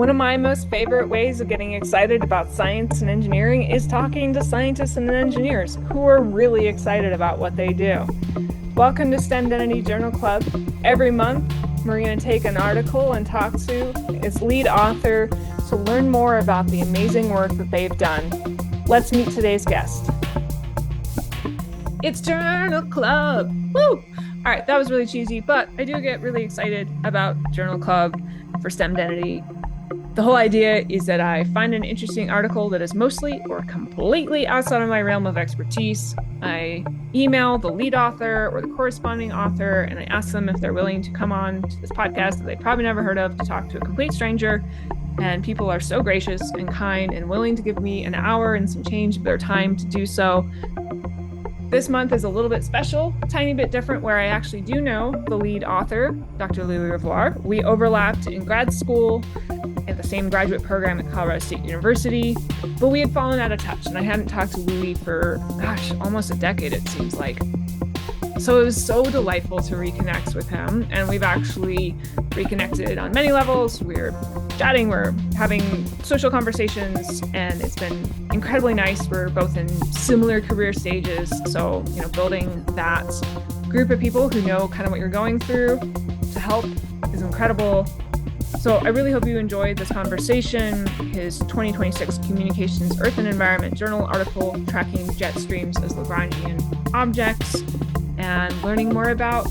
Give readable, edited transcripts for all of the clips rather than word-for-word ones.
One of my most favorite ways of getting excited about science and engineering is talking to scientists and engineers who are really excited about what they do. Welcome to STEMdentity Journal Club. Every month, we're going to take an article and talk to its lead author to learn more about the amazing work that they've done. Let's meet today's guest. It's Journal Club. Woo! All right, that was really cheesy, but I do get really excited about Journal Club for STEMdentity. The whole idea is that I find an interesting article that is mostly or completely outside of my realm of expertise. I email the lead author or the corresponding author, and I ask them if they're willing to come on to this podcast that they probably never heard of to talk to a complete stranger. And people are so gracious and kind and willing to give me an hour and some change of their time to do so. This month is a little bit special, a tiny bit different, where I actually do know the lead author, Dr. Louis Rivoire. We overlapped in grad school at the same graduate program at Colorado State University, but we had fallen out of touch, and I hadn't talked to Louis for, almost a decade, it seems like. So it was so delightful to reconnect with him, and we've actually reconnected on many levels. We're chatting, we're having social conversations, and it's been incredibly nice. We're both in similar career stages, so building that group of people who know kind of what you're going through to help is incredible. So I really hope you enjoyed this conversation. His 2026 Communications Earth and Environment Journal article tracking jet streams as Lagrangian objects, and learning more about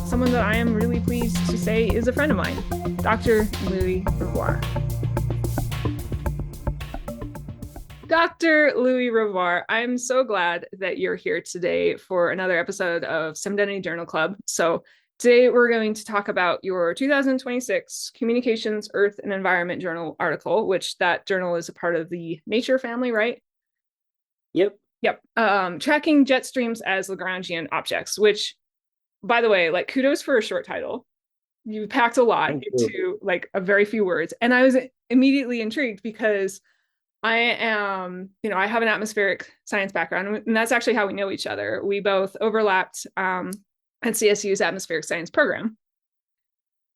someone that I am really pleased to say is a friend of mine, Dr. Louis Rivoire. Dr. Louis Rivoire, I'm so glad that you're here today for another episode of STEMdentity Journal Club. So today we're going to talk about your 2026 Communications Earth and Environment Journal article, which that journal is a part of the Nature family, right? Yep. Yep. Tracking jet streams as Lagrangian objects, which, by the way, kudos for a short title. You packed a lot Thank you. into a very few words. And I was immediately intrigued because I am, I have an atmospheric science background, and that's actually how we know each other. We both overlapped at CSU's atmospheric science program.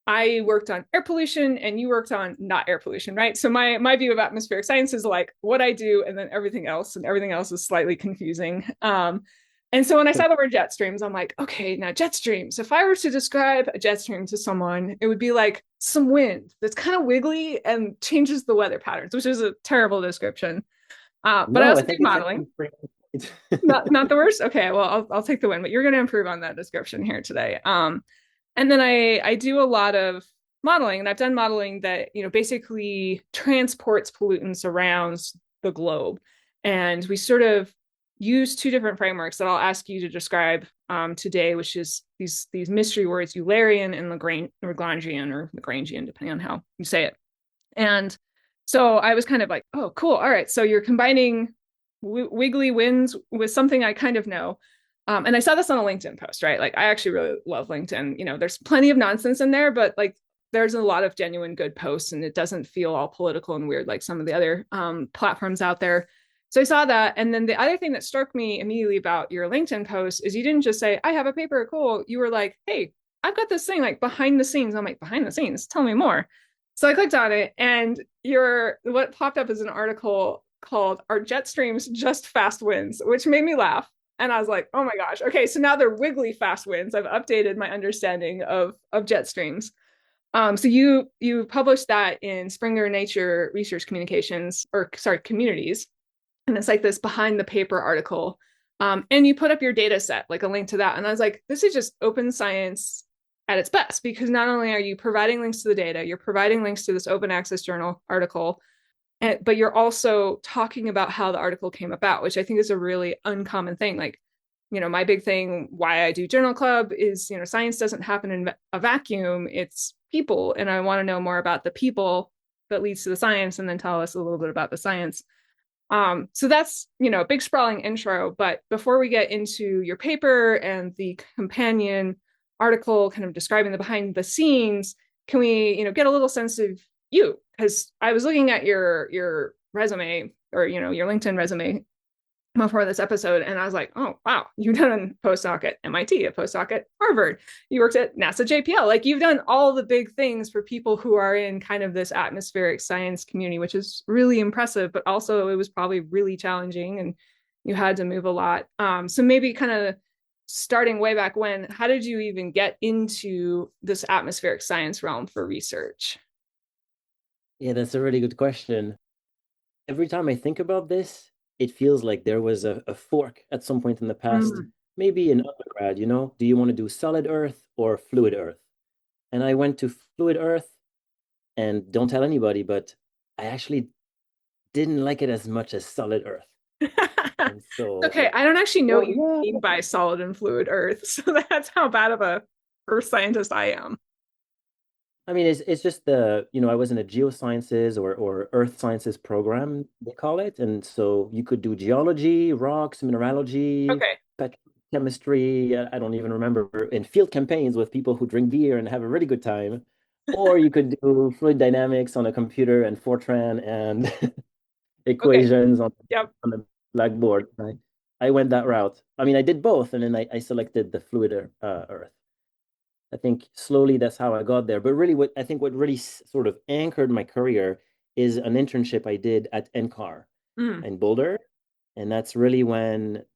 I worked on air pollution and you worked on not air pollution, right? So my view of atmospheric science is what I do and then everything else, and everything else is slightly confusing. And so when I saw the word jet streams, I'm like, okay, now jet streams. If I were to describe a jet stream to someone, it would be like some wind that's kind of wiggly and changes the weather patterns, which is a terrible description. But I No, I also do think it's modeling. actually pretty Not the worst. Okay, well I'll take the win, but you're going to improve on that description here today. And then I do a lot of modeling, and I've done modeling that basically transports pollutants around the globe, and we sort of use two different frameworks that I'll ask you to describe today, which is these mystery words, Eulerian and Lagrangian, or Lagrangian, depending on how you say it. And so I was kind of like, oh, cool. All right, so you're combining wiggly winds with something I kind of know. And I saw this on a LinkedIn post, right? I actually really love LinkedIn. There's plenty of nonsense in there, but there's a lot of genuine good posts, and it doesn't feel all political and weird like some of the other platforms out there. So I saw that. And then the other thing that struck me immediately about your LinkedIn post is you didn't just say, I have a paper, cool. You were like, hey, I've got this thing behind the scenes. I'm like, behind the scenes, tell me more. So I clicked on it, and what popped up is an article called Are Jet Streams Just Fast Winds, which made me laugh. And I was like, oh my gosh, okay, so now they're wiggly fast winds. I've updated my understanding of jet streams. So you published that in Springer Nature Research Communications, or sorry, Communities. And it's like this behind the paper article. And you put up your data set, like a link to that. And I was like, this is just open science at its best, because not only are you providing links to the data, you're providing links to this open access journal article, but you're also talking about how the article came about, which I think is a really uncommon thing. My big thing, why I do Journal Club is, science doesn't happen in a vacuum, it's people. And I want to know more about the people that leads to the science, and then tell us a little bit about the science. So that's, a big sprawling intro. But before we get into your paper and the companion article kind of describing the behind the scenes, can we, get a little sense of you? Because I was looking at your resume, or your LinkedIn resume, before this episode, and I was like, oh wow, you've done a postdoc at MIT, a postdoc at Harvard, you worked at NASA JPL, like you've done all the big things for people who are in kind of this atmospheric science community, which is really impressive, but also it was probably really challenging and you had to move a lot. So maybe kind of starting way back when, how did you even get into this atmospheric science realm for research? Yeah, that's a really good question. Every time I think about this, it feels like there was a fork at some point in the past, Mm. maybe in undergrad, do you want to do solid Earth or fluid Earth? And I went to fluid Earth, and don't tell anybody, but I actually didn't like it as much as solid Earth. And so, Okay, I don't actually know what you well, mean by solid and fluid Earth, so that's how bad of a Earth scientist I am. I mean, it's just I was in a geosciences or earth sciences program, they call it. And so you could do geology, rocks, mineralogy, Okay. petrochemistry, I don't even remember, in field campaigns with people who drink beer and have a really good time. Or you could do fluid dynamics on a computer and Fortran and Okay. equations Yep. on the blackboard. I went that route. I mean, I did both, and then I selected the fluid earth. I think slowly that's how I got there. But really, what really sort of anchored my career is an internship I did at NCAR Mm. in Boulder. And that's really when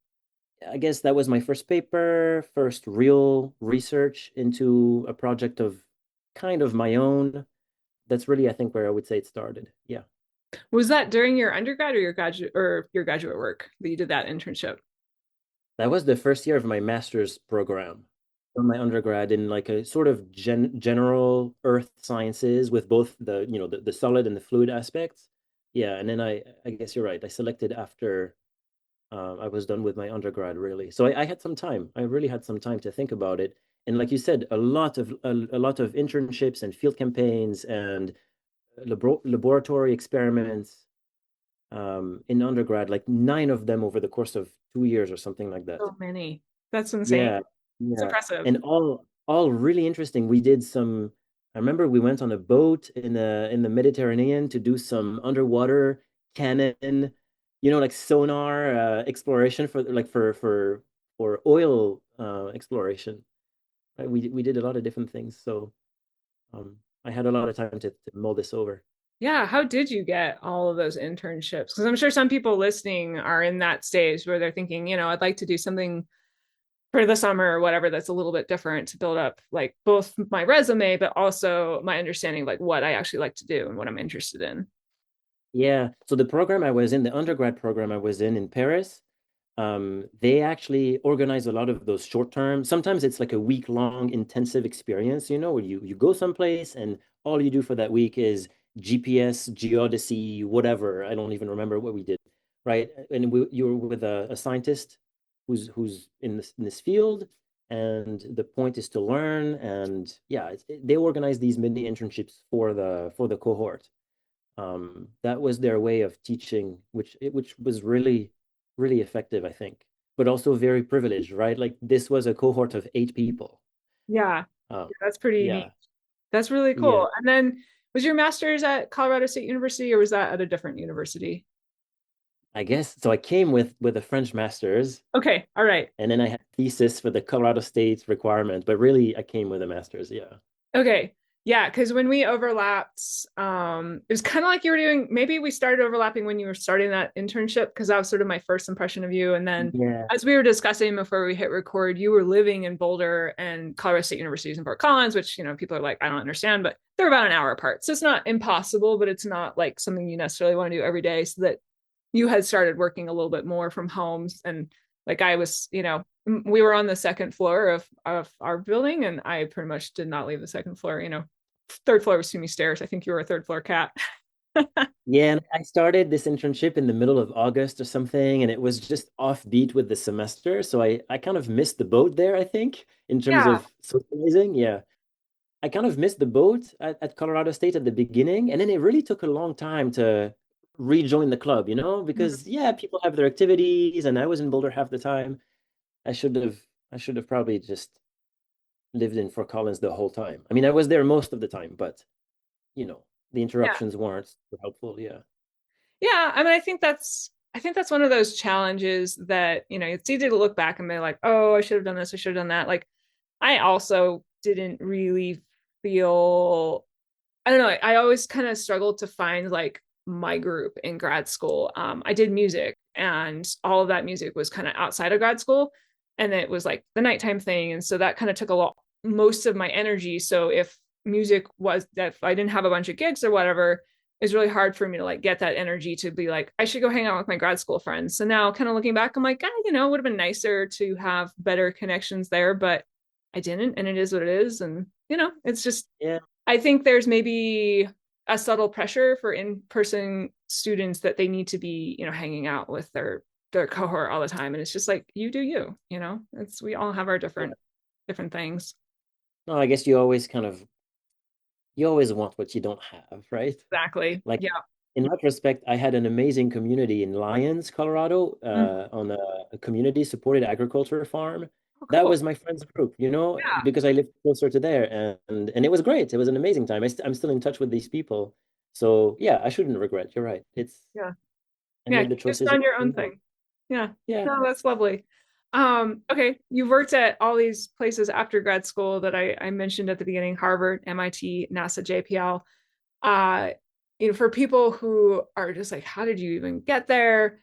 I guess that was my first paper, first real research into a project of kind of my own. That's really, I think, where I would say it started. Yeah. Was that during your undergrad or your graduate work that you did that internship? That was the first year of my master's program from my undergrad in like a sort of general earth sciences with both the solid and the fluid aspects. Yeah, and then I guess you're right. I selected after I was done with my undergrad, really. So I had some time. I really had some time to think about it. And like you said, a lot of internships and field campaigns and laboratory experiments in undergrad, like 9 of them over the course of 2 years or something like that. So many. That's insane. Yeah, It's yeah. impressive. And all really interesting. We did some I remember we went on a boat in the Mediterranean to do some underwater cannon, like sonar exploration for oil exploration. Right? We did a lot of different things. So I had a lot of time to mull this over. Yeah, how did you get all of those internships? Because I'm sure some people listening are in that stage where they're thinking, I'd like to do something for the summer or whatever that's a little bit different to build up like both my resume, but also my understanding like what I actually like to do and what I'm interested in. Yeah. So the program I was in, the undergrad program I was in Paris, they actually organize a lot of those short term. Sometimes it's like a week long intensive experience, where you go someplace and all you do for that week is GPS, geodesy, whatever. I don't even remember what we did, right? And you're with a scientist who's in this field, and the point is to learn. And yeah, they organize these mini internships for the cohort. That was their way of teaching, which was really, really effective, I think, but also very privileged, right? Like this was a cohort of 8 people. Yeah, Um, that's pretty neat. yeah, That's really yeah. cool. And then was your master's at Colorado State University or was that at a different university? I guess so. I came with a French master's, Okay, all right. and then I had thesis for the Colorado State requirement, but really I came with a master's. Yeah. Okay. Yeah, because when we overlapped, it was kind of like you were doing, maybe we started overlapping when you were starting that internship, because that was sort of my first impression of you. And then Yeah. as we were discussing before we hit record, you were living in Boulder and Colorado State University is in Fort Collins, which, people are like, I don't understand, but they're about an hour apart. So it's not impossible, but it's not like something you necessarily want to do every day. So that you had started working a little bit more from home and like I was, we were on the second floor of our building and I pretty much did not leave the second floor, third floor was too many stairs. I think you were a third floor cat. Yeah, and I started this internship in the middle of August or something, and it was just offbeat with the semester. So I kind of missed the boat there, I think, in terms Yeah. of socializing. Yeah. I kind of missed the boat at Colorado State at the beginning, and then it really took a long time to rejoin the club, because yeah, people have their activities, and I was in Boulder half the time. I should have I should have probably just lived in Fort Collins the whole time. I mean, I was there most of the time, but the Yeah. interruptions weren't super helpful. Yeah. Yeah. I mean, I think that's I think that's one of those challenges that, it's easy to look back and be like, oh, I should have done this, I should have done that. Like, I also didn't really feel, I don't know, I always kind of struggled to find like my group in grad school. I did music, and all of that music was kind of outside of grad school. And it was like the nighttime thing. And so that kind of took a lot, most of my energy. So if music was that, if I didn't have a bunch of gigs or whatever, it's really hard for me to like get that energy to be like, I should go hang out with my grad school friends. So now kind of looking back, I'm like, it would have been nicer to have better connections there, but I didn't. And it is what it is. And, it's just, Yeah. I think there's maybe a subtle pressure for in-person students that they need to be, hanging out with their cohort all the time. And it's just like, you do you, it's, we all have our Yeah. different things. No, I guess you always want what you don't have, right? Exactly. Like Yeah. in retrospect, I had an amazing community in Lyons, Colorado, Mm. on a community supported agriculture farm. Oh, That cool. was my friend's group, Yeah. because I lived closer to there, and it was great. It was an amazing time. I'm still in touch with these people. So yeah, I shouldn't regret. You're right. Yeah. I Yeah. made You the just choices. found your own thing. Yeah. Yeah. No, that's lovely. Okay. You've worked at all these places after grad school that I mentioned at the beginning, Harvard, MIT, NASA, JPL. Uh, for people who are just like, how did you even get there?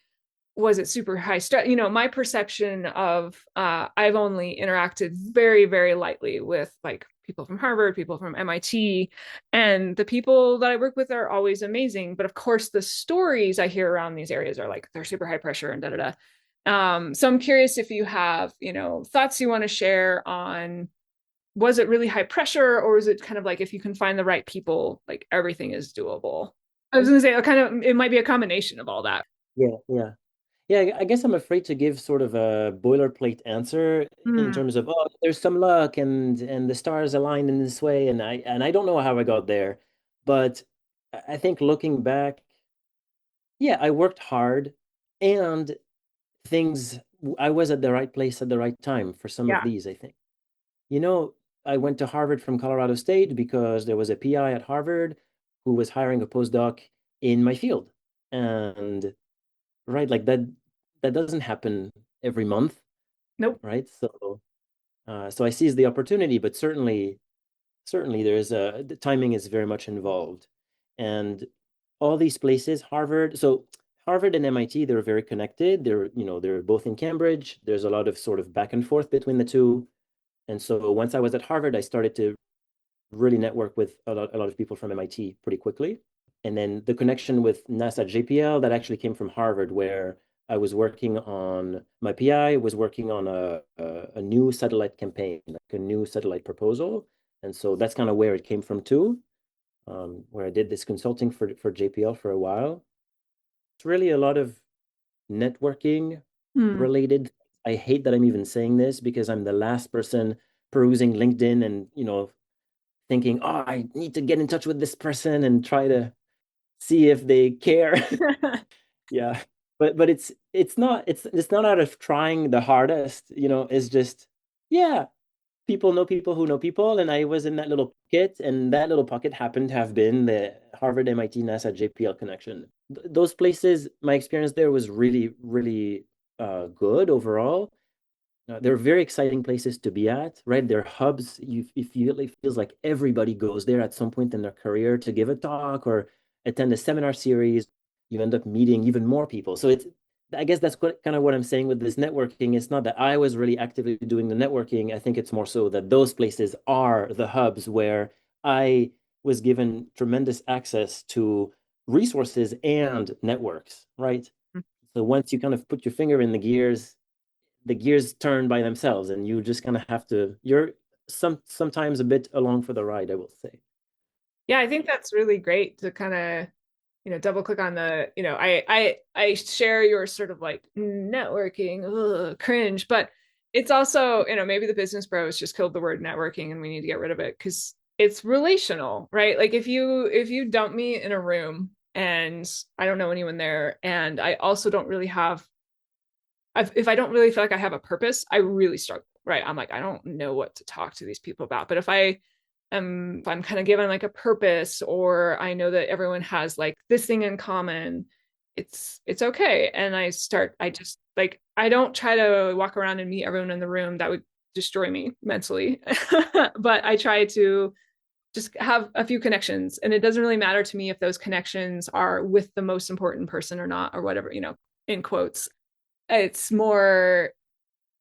Was it super high stress? My perception of I've only interacted very, very lightly with like people from Harvard, people from MIT, and the people that I work with are always amazing. But of course, the stories I hear around these areas are like they're super high pressure and da da da. So I'm curious if you have, thoughts you want to share on, was it really high pressure, or is it kind of like if you can find the right people, like everything is doable? I was going to say it might be a combination of all that. Yeah. Yeah. Yeah, I guess I'm afraid to give sort of a boilerplate answer in Mm, terms of, oh, there's some luck and the stars aligned in this way, and I don't know how I got there, but I think looking back, yeah, I worked hard, and things I was at the right place at the right time for some of yeah. these, I think. You know, I went to Harvard from Colorado State because there was a PI at Harvard who was hiring a postdoc in my field, and right, like that doesn't happen every month, Nope. right? So I seized the opportunity, but certainly the timing is very much involved. And all these places, Harvard and MIT, they're very connected. They're both in Cambridge. There's a lot of sort of back and forth between the two. And so once I was at Harvard, I started to really network with a lot of people from MIT pretty quickly. And then the connection with NASA JPL, that actually came from Harvard, where my PI was working on a new satellite campaign, like a new satellite proposal. And so that's kind of where it came from too, where I did this consulting for JPL for a while. It's really a lot of networking Hmm. related. I hate that I'm even saying this because I'm the last person perusing LinkedIn and, thinking, oh, I need to get in touch with this person and try to see if they care. Yeah. But it's not out of trying the hardest, it's just, yeah, people know people who know people, and I was in that little pocket, and that little pocket happened to have been the Harvard, MIT, NASA, JPL connection. Those places, my experience there was really, really good overall. They're very exciting places to be at, right? They're hubs. You feel it feels like everybody goes there at some point in their career to give a talk or attend a seminar series. You end up meeting even more people. So I guess that's kind of what I'm saying with this networking. It's not that I was really actively doing the networking. I think it's more so that those places are the hubs where I was given tremendous access to resources and networks, right? So once you kind of put your finger in the gears turn by themselves, and you just kind of have to, you're sometimes a bit along for the ride, I will say. Yeah, I think that's really great to kind of, double click on the, I share your sort of like networking, cringe, but it's also, maybe the business bros just killed the word networking and we need to get rid of it because it's relational, right? Like if you dump me in a room and I don't know anyone there, and I also don't really have, if I don't really feel like I have a purpose, I really struggle, right? I'm like, I don't know what to talk to these people about. But if I'm kind of given like a purpose, or I know that everyone has like this thing in common, it's okay. And I just like, I don't try to walk around and meet everyone in the room. That would destroy me mentally. But I try to just have a few connections. And it doesn't really matter to me if those connections are with the most important person or not, or whatever, in quotes. It's more,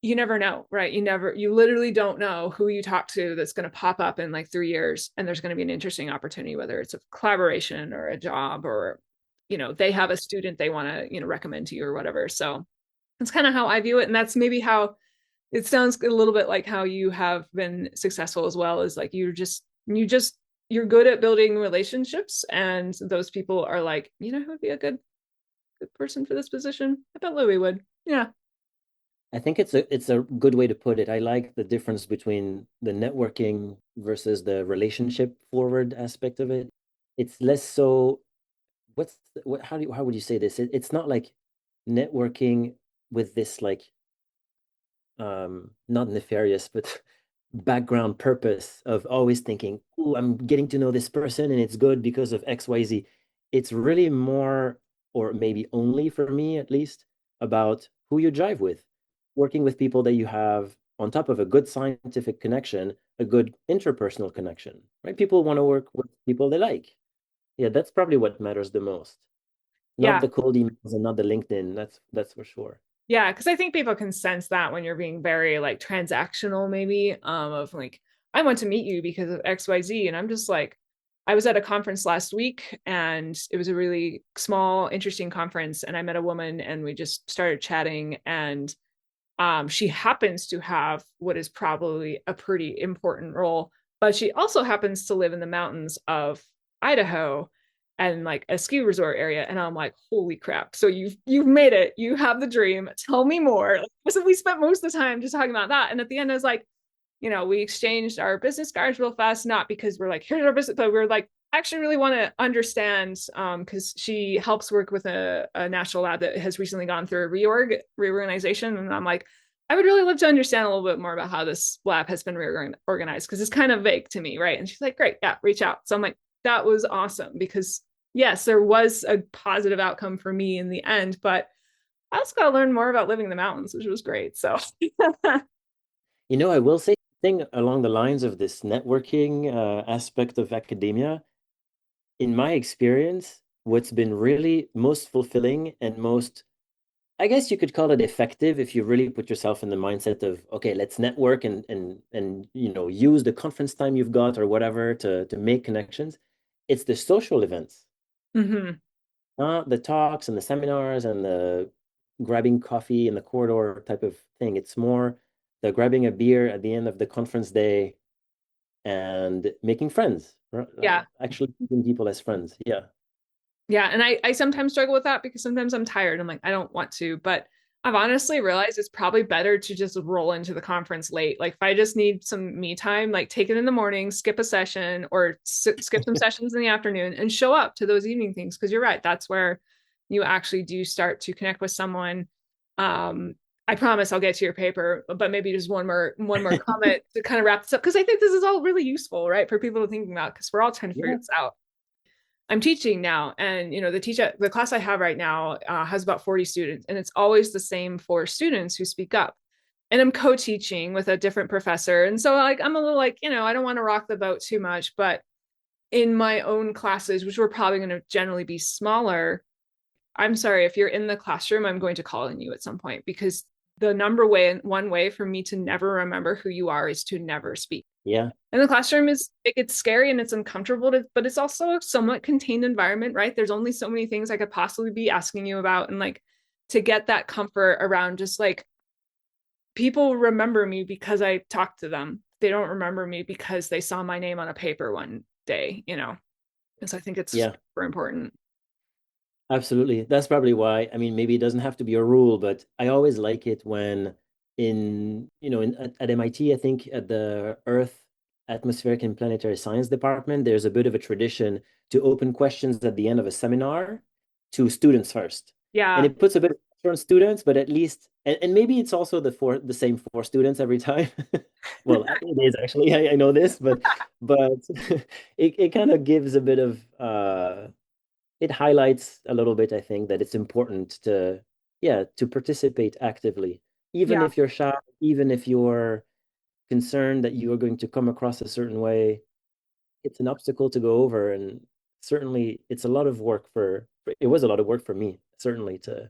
you never know, right? You literally don't know who you talk to that's going to pop up in like 3 years, and there's going to be an interesting opportunity, whether it's a collaboration or a job, or, they have a student they want to, recommend to you or whatever. So that's kind of how I view it. And that's maybe how it sounds a little bit like how you have been successful as well, is like you're good at building relationships, and those people are like, who would be a good person for this position? I bet Louis would. Yeah. I think it's a good way to put it. I like the difference between the networking versus the relationship forward aspect of it. It's less so how would you say this? It's not like networking with this like not nefarious, but background purpose of always thinking, oh, I'm getting to know this person and it's good because of XYZ. It's really more, or maybe only for me at least, about who you jive with, working with people that you have on top of a good scientific connection, a good interpersonal connection, right? People want to work with people they like. Yeah, that's probably what matters the most. Not Yeah. the cold emails and not the LinkedIn. That's for sure. Yeah, because I think people can sense that when you're being very like transactional, maybe, of like, I want to meet you because of XYZ. And I'm just like, I was at a conference last week, and it was a really small, interesting conference. And I met a woman, and we just started chatting. And she happens to have what is probably a pretty important role, but she also happens to live in the mountains of Idaho and like a ski resort area. And I'm like, holy crap. So you've made it. You have the dream. Tell me more. So we spent most of the time just talking about that. And at the end, I was like, we exchanged our business cards real fast, not because we're like, here's our business, but we're like, actually really want to understand, because she helps work with a national lab that has recently gone through a reorganization. And I'm like, I would really love to understand a little bit more about how this lab has been reorganized, because it's kind of vague to me, right? And she's like, great, yeah, reach out. So I'm like, that was awesome, because yes, there was a positive outcome for me in the end, but I also got to learn more about living in the mountains, which was great. So I will say something along the lines of this networking aspect of academia. In my experience, what's been really most fulfilling and most, I guess you could call it effective if you really put yourself in the mindset of, okay, let's network and use the conference time you've got or whatever to make connections. It's the social events, mhm. not the talks and the seminars and the grabbing coffee in the corridor type of thing. It's more the grabbing a beer at the end of the conference day and making friends, right? Yeah. Actually keeping people as friends. Yeah. Yeah, and I sometimes struggle with that because sometimes I'm tired. I'm like, I don't want to, but I've honestly realized it's probably better to just roll into the conference late. Like if I just need some me time, like take it in the morning, skip a session, or skip some sessions in the afternoon and show up to those evening things, because you're right, that's where you actually do start to connect with someone. Um, I promise I'll get to your paper, but maybe just one more comment to kind of wrap this up, because I think this is all really useful, right, for people to think about, because we're all trying to figure Yeah. this out. I'm teaching now, and the class I have right now has about 40 students, and it's always the same four students who speak up. And I'm co-teaching with a different professor, and so like I'm a little like, I don't want to rock the boat too much, but in my own classes, which were probably going to generally be smaller, I'm sorry if you're in the classroom, I'm going to call on you at some point, because the number one way for me to never remember who you are is to never speak. Yeah. And the classroom it's scary and it's uncomfortable, but it's also a somewhat contained environment, right? There's only so many things I could possibly be asking you about. And like, to get that comfort around, just like, people remember me because I talked to them. They don't remember me because they saw my name on a paper one day. Because I think it's Yeah. super important. Absolutely. That's probably why. I mean, maybe it doesn't have to be a rule, but I always like it when at MIT, I think at the Earth Atmospheric and Planetary Science Department, there's a bit of a tradition to open questions at the end of a seminar to students first. And Yeah. it puts a bit of pressure on students, but at least, and maybe it's also the same four students every time. Well, it is actually, I know this, but it kind of gives a bit of it highlights a little bit, I think, that it's important to, yeah, to participate actively, even Yeah. if you're shy, even if you're concerned that you are going to come across a certain way. It's an obstacle to go over, and certainly it's a lot of work it was a lot of work for me, certainly to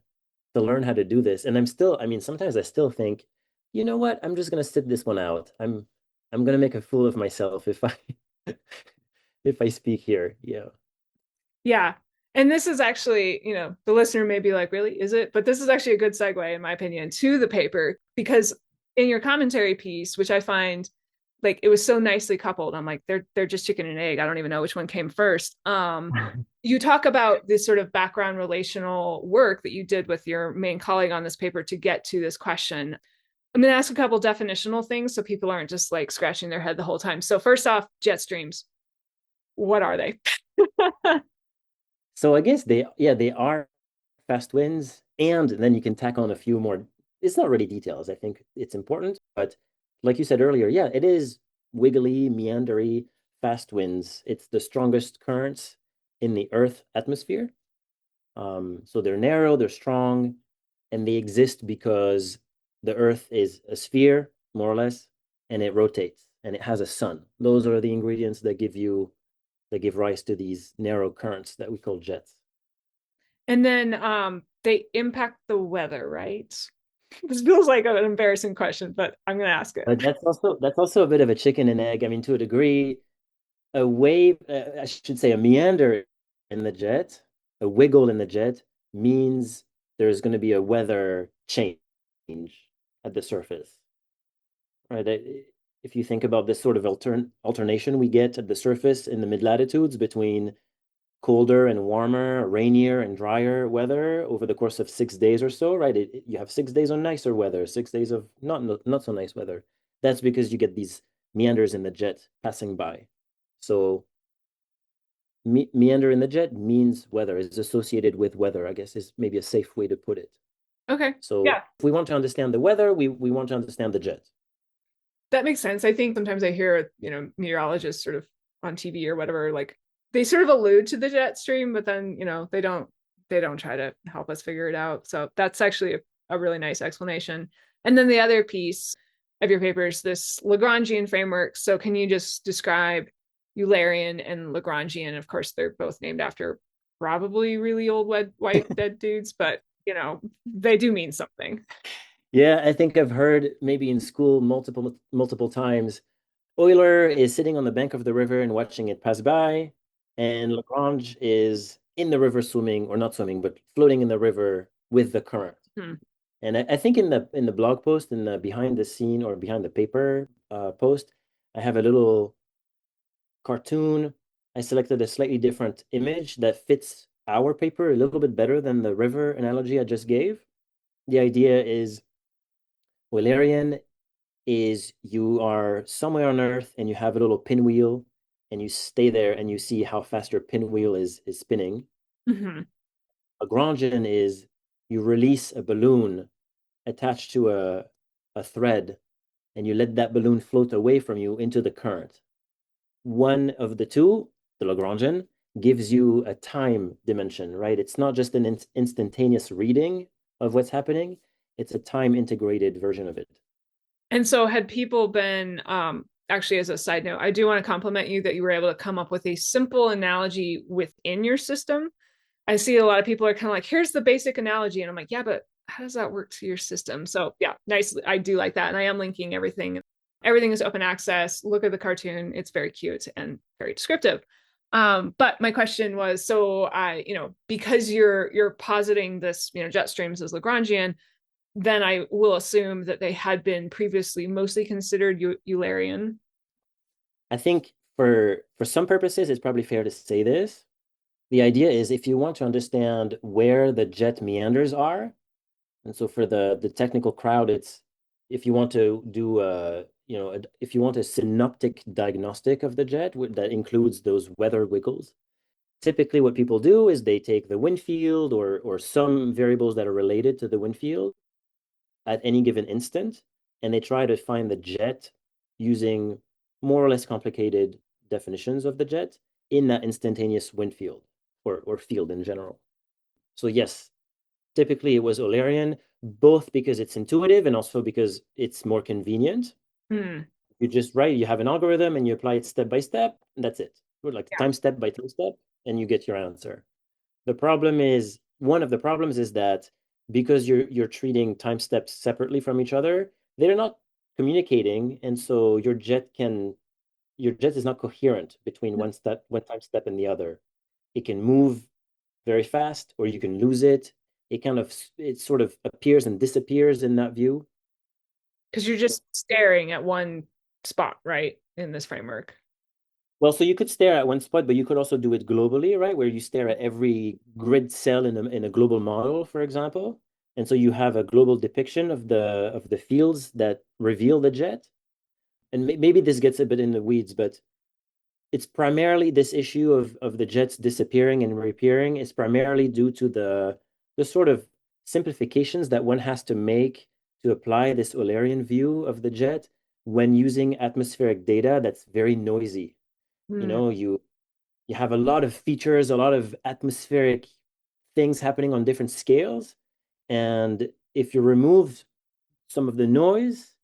learn how to do this. And I'm still, I mean, sometimes I still think, you know what, I'm just gonna sit this one out. I'm gonna make a fool of myself if I if I speak here. Yeah. Yeah. And this is actually, the listener may be like, really, is it? But this is actually a good segue, in my opinion, to the paper, because in your commentary piece, which I find like it was so nicely coupled, I'm like, they're just chicken and egg. I don't even know which one came first. You talk about this sort of background relational work that you did with your main colleague on this paper to get to this question. I'm going to ask a couple definitional things so people aren't just like scratching their head the whole time. So first off, jet streams, what are they? So I guess yeah, they are fast winds, and then you can tack on a few more. It's not really details. I think it's important, but like you said earlier, yeah, it is wiggly, meandery, fast winds. It's the strongest currents in the Earth atmosphere. So they're narrow, they're strong, and they exist because the Earth is a sphere, more or less, and it rotates and it has a sun. Those are the ingredients that give rise to these narrow currents that we call jets. And then they impact the weather, right? This feels like an embarrassing question, but I'm going to ask it. But that's also a bit of a chicken and egg. I mean, to a degree, a wave, I should say, a meander in the jet, a wiggle in the jet means there's going to be a weather change at the surface, right? If you think about this sort of alternation we get at the surface in the mid latitudes between colder and warmer, rainier and drier weather over the course of 6 days or so, right? You have 6 days of nicer weather, 6 days of not so nice weather. That's because you get these meanders in the jet passing by. So meander in the jet means weather, is associated with weather, I guess is maybe a safe way to put it. Okay. So Yeah, if we want to understand the weather, we want to understand the jet. that makes sense. I think sometimes I hear, meteorologists sort of on TV or whatever, like they sort of allude to the jet stream, but then, they don't try to help us figure it out. So that's actually a really nice explanation. And then the other piece of your paper is this Lagrangian framework. So can you just describe Eulerian and Lagrangian? Of course, they're both named after probably really old white dead dudes, but they do mean something. Yeah, I think I've heard maybe in school multiple times. Euler is sitting on the bank of the river and watching it pass by, and Lagrange is in the river swimming, or not swimming, but floating in the river with the current. Hmm. And I think in the blog post, in the behind the scene or behind the paper post, I have a little cartoon. I selected a slightly different image that fits our paper a little bit better than the river analogy I just gave. The idea is Eulerian is you are somewhere on Earth and you have a little pinwheel and you stay there and you see how fast your pinwheel is spinning. Hmm. Lagrangian is you release a balloon attached to a thread and you let that balloon float away from you into the current. One of the two, the Lagrangian, gives you a time dimension, right? It's not just an instantaneous reading of what's happening, it's a time integrated version of it. And so had people been actually as a side note, I do want to compliment you that you were able to come up with a simple analogy within your system. I see a lot of people are kind of like, here's the basic analogy. And I'm like, yeah, but how does that work to your system? So yeah, nice. I do like that. And I am linking everything. Everything is open access. Look at the cartoon. It's very cute and very descriptive. But my question was, so I, because you're positing this, jet streams as Lagrangian, then I will assume that they had been previously mostly considered Eulerian. I think for some purposes, it's probably fair to say this. The idea is if you want to understand where the jet meanders are, and so for the technical crowd, it's if you want to do if you want a synoptic diagnostic of the jet that includes those weather wiggles, typically what people do is they take the wind field or some variables that are related to the wind field at any given instant, and they try to find the jet using more or less complicated definitions of the jet in that instantaneous wind field. or field in general. So yes, typically it was Eulerian, both because it's intuitive and also because it's more convenient. Hmm. You just write, you have an algorithm and you apply it step by step, and that's it. Or like Yeah. time step by time step, and you get your answer. The problem is one of the problems is that because you're treating time steps separately from each other, they're not communicating, and so your jet is not coherent between one time step and the other. It can move very fast, or you can lose it. It sort of appears and disappears in that view. Because you're just staring at one spot, right, in this framework. Well, so you could stare at one spot, but you could also do it globally, right? Where you stare at every grid cell in a global model, for example. And so you have a global depiction of the fields that reveal the jet. And maybe this gets a bit in the weeds, but it's primarily this issue of the jets disappearing and reappearing is primarily due to the sort of simplifications that one has to make to apply this Eulerian view of the jet when using atmospheric data that's very noisy. You Hmm. know, you have a lot of features, a lot of atmospheric things happening on different scales. And if you remove some of the noise,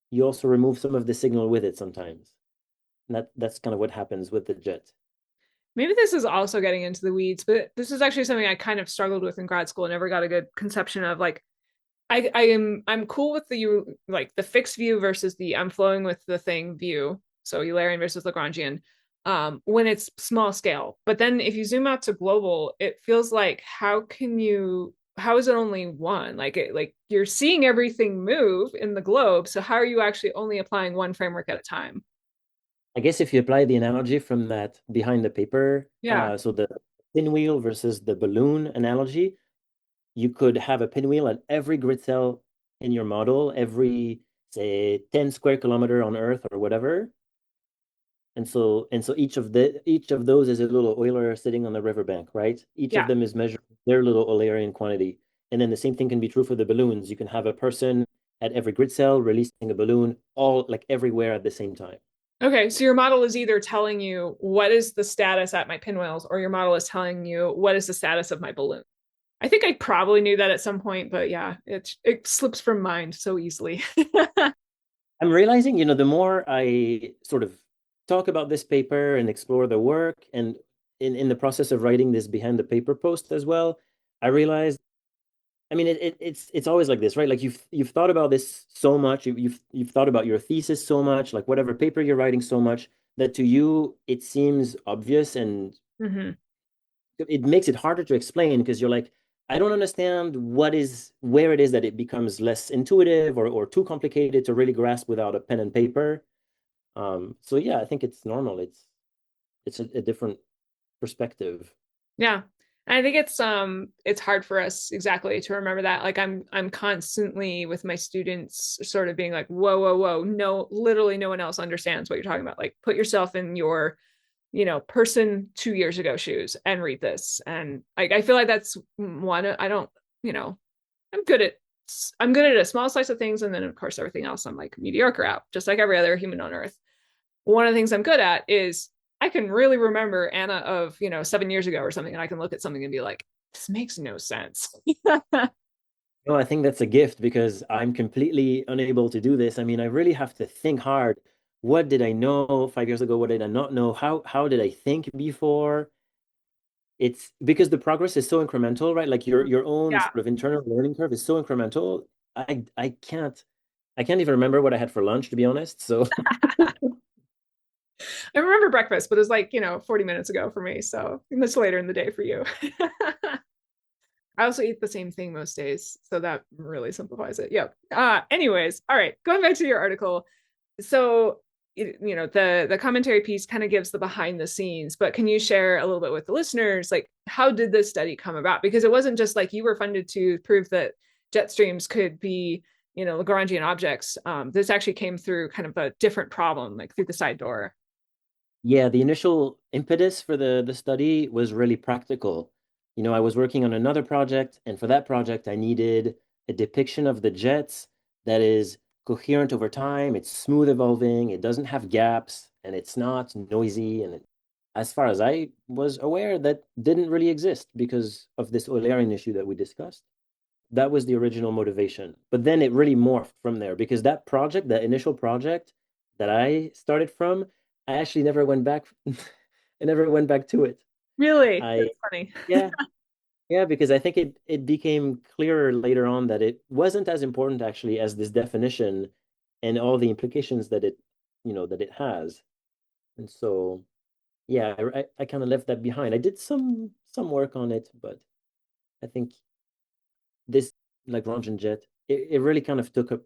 you also remove some of the signal with it sometimes. And that's kind of what happens with the jet. Maybe this is also getting into the weeds, but this is actually something I kind of struggled with in grad school and never got a good conception of. Like, I'm cool with the you like the fixed view versus the I'm flowing with the thing view. So Eulerian versus Lagrangian, when it's small scale. But then if you zoom out to global, it feels like how is it only one? Like you're seeing everything move in the globe. So how are you actually only applying one framework at a time? I guess if you apply the analogy from that behind the paper, Yeah. so the pinwheel versus the balloon analogy, you could have a pinwheel at every grid cell in your model, every, say, 10 square kilometer on Earth or whatever. And so each of those is a little Euler sitting on the riverbank, right? Each of Yeah. them is measuring their little Eulerian quantity. And then the same thing can be true for the balloons. You can have a person at every grid cell releasing a balloon all like everywhere at the same time. Okay, so your model is either telling you what is the status at my pinwheels, or your model is telling you what is the status of my balloon. I think I probably knew that at some point, but yeah, it slips from mind so easily. I'm realizing, the more I sort of talk about this paper and explore the work, and in the process of writing this behind the paper post as well, I realized, I mean, it's always like this, right? Like you've thought about this so much, you've thought about your thesis so much, like whatever paper you're writing so much, that to you it seems obvious, and Hmm. it makes it harder to explain because you're like, I don't understand where it is that it becomes less intuitive or too complicated to really grasp without a pen and paper. So yeah, I think it's normal. It's a different perspective. Yeah. And I think it's hard for us exactly to remember that. Like I'm constantly with my students sort of being like, whoa, whoa, whoa, no, literally no one else understands what you're talking about. Like put yourself in your person 2 years ago shoes and read this. And like I feel like that's one. I don't, you know, I'm good at I'm good at a small slice of things, and then of course everything else I'm like mediocre at, just like every other human on earth. One of the things I'm good at is I can really remember Anna of 7 years ago or something, and I can look at something and be like, this makes no sense. No, I think that's a gift because I'm completely unable to do this. I mean, I really have to think hard. What did I know 5 years ago? What did I not know? How did I think before? It's because the progress is so incremental, right? Like your own Yeah, sort of internal learning curve is so incremental. I can't even remember what I had for lunch, to be honest. So I remember breakfast, but it was like 40 minutes ago for me, so much later in the day for you. I also eat the same thing most days, so that really simplifies it. Yep. Anyways, all right, going back to your article. So, the commentary piece kind of gives the behind the scenes, but can you share a little bit with the listeners, like how did this study come about? Because it wasn't just like you were funded to prove that jet streams could be, Lagrangian objects. This actually came through kind of a different problem, like through the side door. yeah, the initial impetus for the study was really practical. I was working on another project, and for that project, I needed a depiction of the jets that is coherent over time. It's smooth evolving, it doesn't have gaps, and it's not noisy. And as far as I was aware, that didn't really exist because of this Eulerian issue that we discussed. That was the original motivation. But then it really morphed from there because that project, that initial project that I started from, I actually never went back. I never went back to it. Really? I, That's funny. yeah, yeah, because I think it became clearer later on that it wasn't as important actually as this definition and all the implications that that it has. And so, yeah, I kind of left that behind. I did some work on it, but I think this Lagrangian jet, it really kind of took a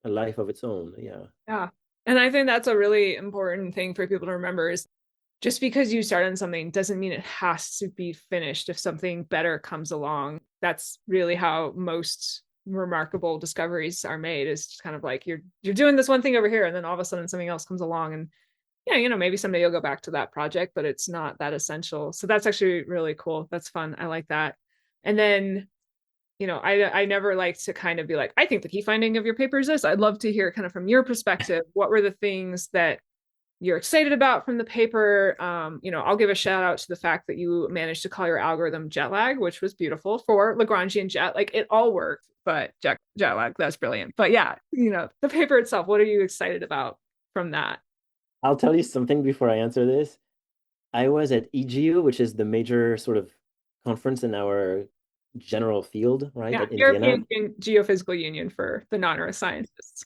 life of its own. Yeah. Yeah. And I think that's a really important thing for people to remember is just because you start on something doesn't mean it has to be finished if something better comes along. That's really how most remarkable discoveries are made, is just kind of like you're doing this one thing over here and then all of a sudden something else comes along, and yeah, maybe someday you'll go back to that project, but it's not that essential. So that's actually really cool. That's fun. I like that. And then I never like to kind of be like, I think the key finding of your paper is this. I'd love to hear kind of from your perspective, what were the things that you're excited about from the paper? I'll give a shout out to the fact that you managed to call your algorithm jet lag, which was beautiful for Lagrangian jet. Like it all worked, but jet lag, that's brilliant. But yeah, the paper itself, what are you excited about from that? I'll tell you something before I answer this. I was at EGU, which is the major sort of conference in our general field, right, Yeah, in Vienna. European Geophysical Union for the non-earth scientists.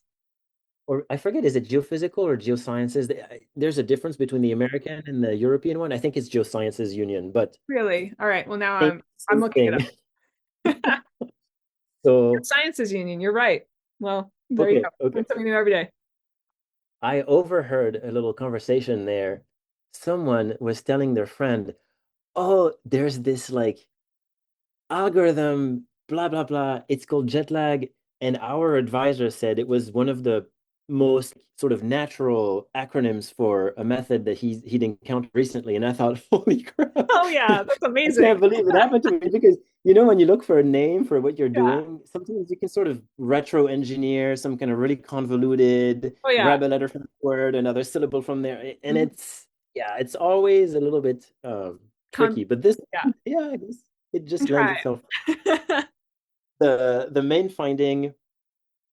Or I forget, is it geophysical or geosciences? There's a difference between the American and the European one. I think it's Geosciences Union, but Really? All right. Well, now same, I'm same looking it thing. up. So, Sciences Union. You're right. Well, there you okay, go. okay. Learn something new every day. I overheard a little conversation there. Someone was telling their friend, "Oh, there's this like algorithm, blah, blah, blah. It's called jet lag." And our advisor said it was one of the most sort of natural acronyms for a method that he'd encountered recently. And I thought, holy crap, Oh yeah, that's I amazing. can't believe it happened to me because when you look for a name for what you're Yeah. doing, sometimes you can sort of retro engineer some kind of really convoluted, Oh yeah. grab a letter from the word, another syllable from there. And Mhm. it's always a little bit Con tricky. But this, yeah. yeah, I guess it Can just lends try. itself. The main finding,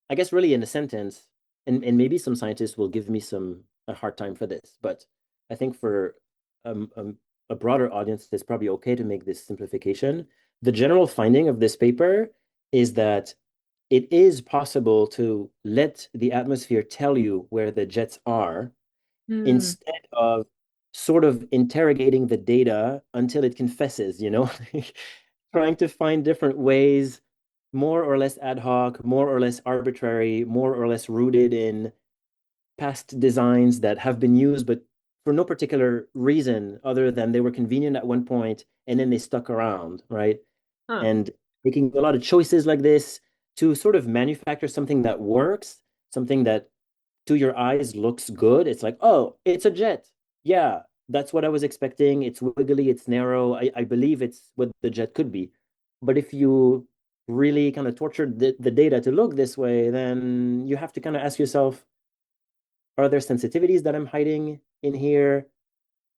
I guess, really in a sentence, and maybe some scientists will give me a hard time for this, but I think for um, um, a broader audience, it's probably okay to make this simplification. The general finding of this paper is that it is possible to let the atmosphere tell you where the jets are Hmm. instead of sort of interrogating the data until it confesses, trying to find different ways, more or less ad hoc, more or less arbitrary, more or less rooted in past designs that have been used, but for no particular reason other than they were convenient at one point and then they stuck around, right? Huh. And making a lot of choices like this to sort of manufacture something that works, something that to your eyes looks good. It's like, oh, it's a jet. Yeah, that's what I was expecting. It's wiggly, it's narrow. I believe it's what the jet could be. But if you really kind of tortured the data to look this way, then you have to kind of ask yourself, are there sensitivities that I'm hiding in here?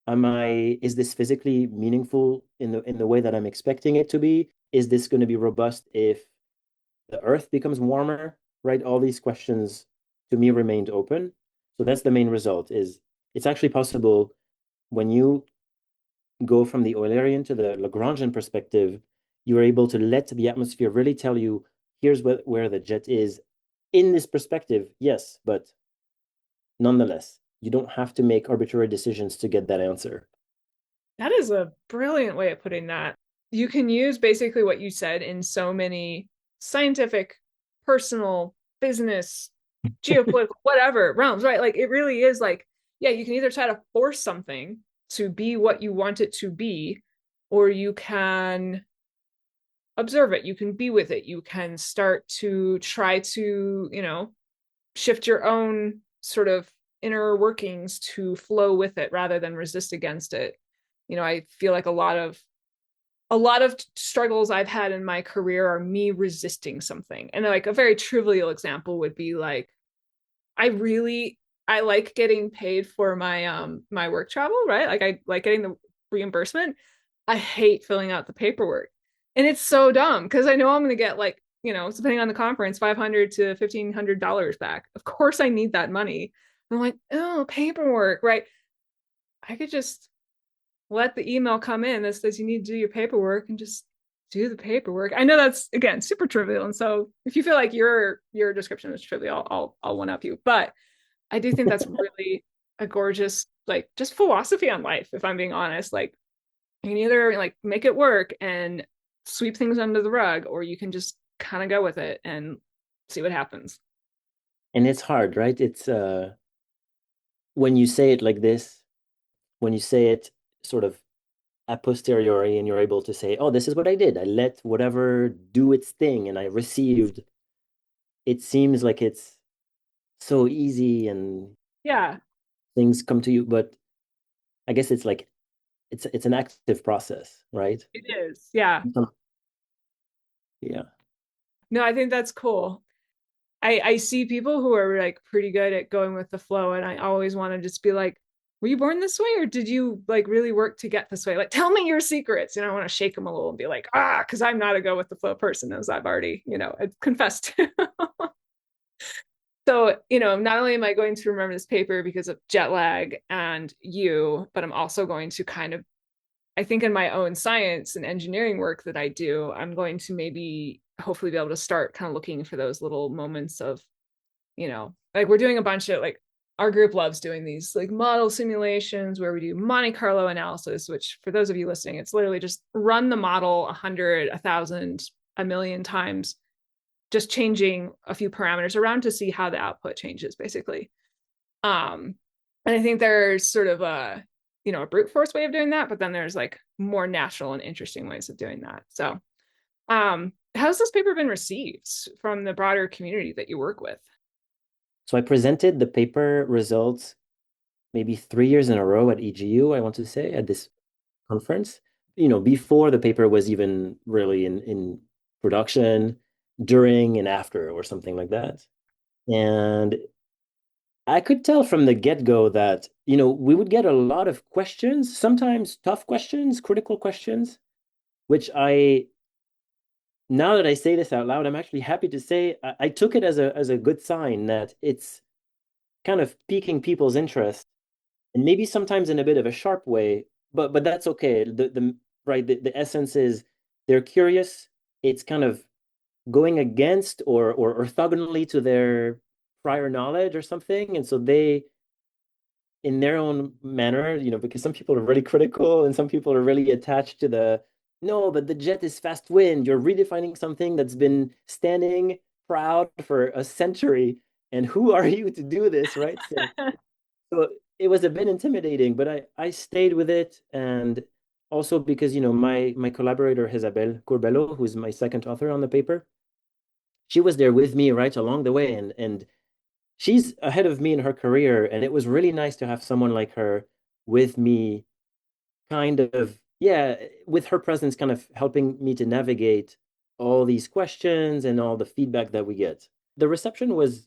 Is this physically meaningful in the way that I'm expecting it to be? Is this going to be robust if the Earth becomes warmer? Right? All these questions to me remained open. So that's the main result is it's actually possible when you go from the Eulerian to the Lagrangian perspective, you are able to let the atmosphere really tell you here's where the jet is in this perspective, yes, but nonetheless, you don't have to make arbitrary decisions to get that answer. That is a brilliant way of putting that. You can use basically what you said in so many scientific, personal, business, geopolitical, whatever realms, right? Like it really is like, yeah, you can either try to force something to be what you want it to be, or you can observe it. You can be with it. You can start to try to, shift your own sort of inner workings to flow with it rather than resist against it. I feel like a lot of struggles I've had in my career are me resisting something. And like a very trivial example would be like I really I like getting paid for my work travel, right? Like I like getting the reimbursement. I hate filling out the paperwork. And it's so dumb because I know I'm going to get like, depending on the conference, 500 to $1,500 back. Of course I need that money. I'm like, oh, paperwork, right? I could just let the email come in that says you need to do your paperwork and just do the paperwork. I know that's again super trivial. And so if you feel like your description is trivial, I'll one up you. But I do think that's really a gorgeous, like, just philosophy on life, if I'm being honest. Like, you can either like make it work and sweep things under the rug, or you can just kind of go with it and see what happens. And it's hard, right? It's when you say it like this, when you say it sort of a posteriori and you're able to say, oh, this is what I did. I let whatever do its thing and I received. It seems like it's so easy and Yeah, things come to you, but I guess it's like it's an active process, right? it is. Yeah. Yeah. No, I think that's cool. I see people who are like pretty good at going with the flow, and I always want to just be like, were you born this way or did you like really work to get this way? Like, tell me your secrets. I want to shake them a little and be like, because I'm not a go with the flow person, as I've already, confessed. So, not only am I going to remember this paper because of jet lag and you, but I'm also going to kind of, I think in my own science and engineering work that I do, I'm going to maybe hopefully be able to start kind of looking for those little moments of, like we're doing a bunch of like our group loves doing these like model simulations where we do Monte Carlo analysis, which for those of you listening, it's literally just run the model 100, 1,000, a million times, just changing a few parameters around to see how the output changes, basically. Um, and I think there's sort of a brute force way of doing that, but then there's like more natural and interesting ways of doing that. So, how's this paper been received from the broader community that you work with? So I presented the paper results maybe 3 years in a row at EGU, I want to say, at this conference. Before the paper was even really in production, during and after, or something like that. And I could tell from the get-go that, we would get a lot of questions, sometimes tough questions, critical questions, which now that I say this out loud, I'm actually happy to say I took it as a good sign that it's kind of piquing people's interest, and maybe sometimes in a bit of a sharp way, but that's okay. The essence is they're curious. It's kind of going against or orthogonally to their prior knowledge or something, and so they, in their own manner, because some people are really critical and some people are really attached to the no, but the jet is fast wind. You're redefining something that's been standing proud for a century, and who are you to do this, right? So it was a bit intimidating, but I stayed with it, and also because my collaborator Isabel Corbello, who's my second author on the paper, she was there with me right along the way, and she's ahead of me in her career, and it was really nice to have someone like her with me, kind of, yeah, with her presence, kind of helping me to navigate all these questions and all the feedback that we get. The reception was,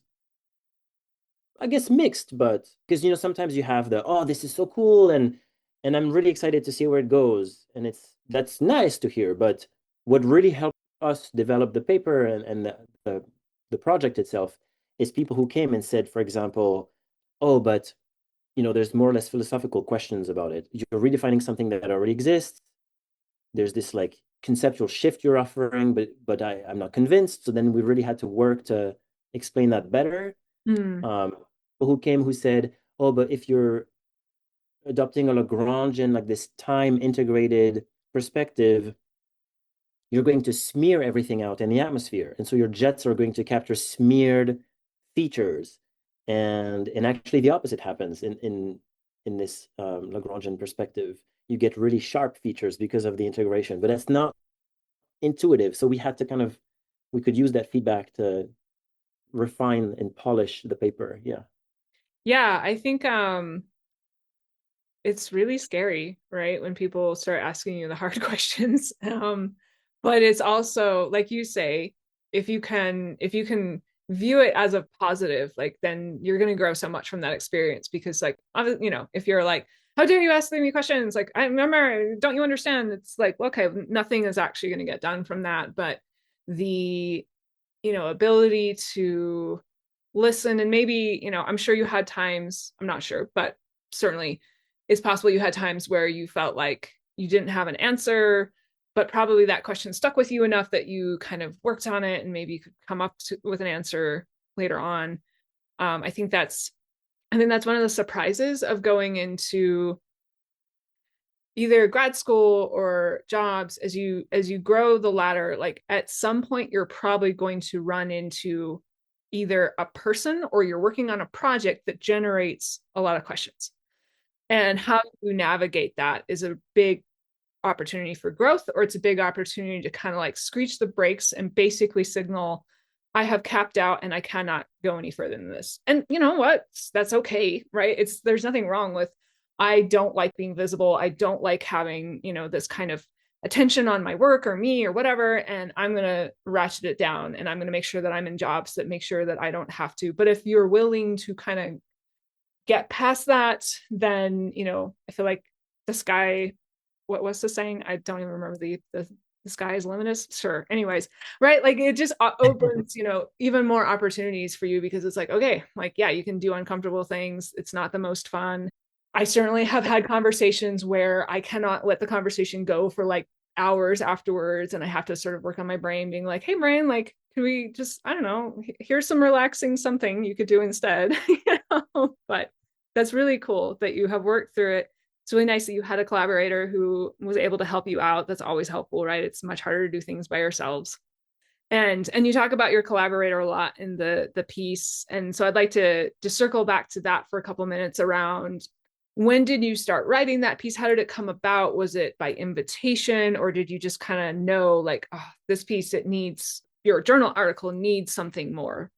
I guess, mixed, but because sometimes you have the, oh, this is so cool, and I'm really excited to see where it goes, and that's nice to hear. But what really helped us develop the paper and the project itself is people who came and said, for example, oh, but there's more or less philosophical questions about it. You're redefining something that already exists. There's this like conceptual shift you're offering, but I'm not convinced. So then we really had to work to explain that better. Mm. um, who came who said, "Oh, but if you're adopting a Lagrangian, like this time integrated perspective, you're going to smear everything out in the atmosphere, and so your jets are going to capture smeared features, and actually the opposite happens in this Lagrangian perspective. You get really sharp features because of the integration, but that's not intuitive. So we could use that feedback to refine and polish the paper. Yeah. Yeah, I think it's really scary, right? When people start asking you the hard questions. But it's also, like you say, if you can view it as a positive, like then you're going to grow so much from that experience because like, if you're like, how dare you ask me questions? Like, I remember, don't you understand? It's like, okay, nothing is actually going to get done from that. But the, ability to listen and maybe, I'm sure you had times, I'm not sure, but certainly it's possible you had times where you felt like you didn't have an answer, but probably that question stuck with you enough that you kind of worked on it and maybe you could come with an answer later on. um, i think that's I think that's one of the surprises of going into either grad school or jobs. As you grow the ladder, like at some point you're probably going to run into either a person or you're working on a project that generates a lot of questions, and how you navigate that is a big opportunity for growth, or it's a big opportunity to kind of like screech the brakes and basically signal, I have capped out and I cannot go any further than this. And you know what? That's okay, right? There's nothing wrong with, I don't like being visible. I don't like having, this kind of attention on my work or me or whatever. And I'm going to ratchet it down and I'm going to make sure that I'm in jobs that make sure that I don't have to. But if you're willing to kind of get past that, then, I feel like the sky, what was the saying? I don't even remember the sky is limitless. Sure. Anyways, right? Like it just opens, even more opportunities for you because it's like, okay, like, yeah, you can do uncomfortable things. It's not the most fun. I certainly have had conversations where I cannot let the conversation go for like hours afterwards. And I have to sort of work on my brain, being like, hey, brain, like, can we just, I don't know, here's some relaxing something you could do instead. But that's really cool that you have worked through it. It's really nice that you had a collaborator who was able to help you out. That's always helpful, right? It's much harder to do things by yourselves. And you talk about your collaborator a lot in the piece. And so I'd like to just circle back to that for a couple minutes around, when did you start writing that piece? How did it come about? Was it by invitation, or did you just kind of know like, oh, this piece, it needs, your journal article needs something more?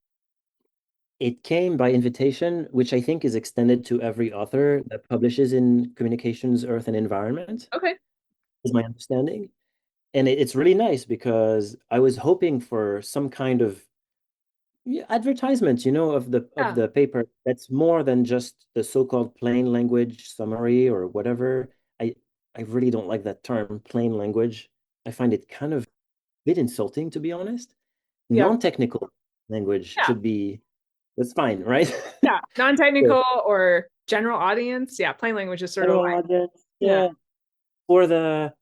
It came by invitation, which I think is extended to every author that publishes in Communications, Earth, and Environment, Okay. is my understanding. And it's really nice because I was hoping for some kind of, yeah, advertisement, of Yeah. the paper that's more than just the so-called plain language summary or whatever. I I really don't like that term, plain language. I find it kind of a bit insulting, to be honest. Yeah. Non-technical language Yeah. should be, that's fine, right? Yeah. For Non-technical or general audience. Yeah. Plain language is sort of general like, audience, yeah. yeah. For the,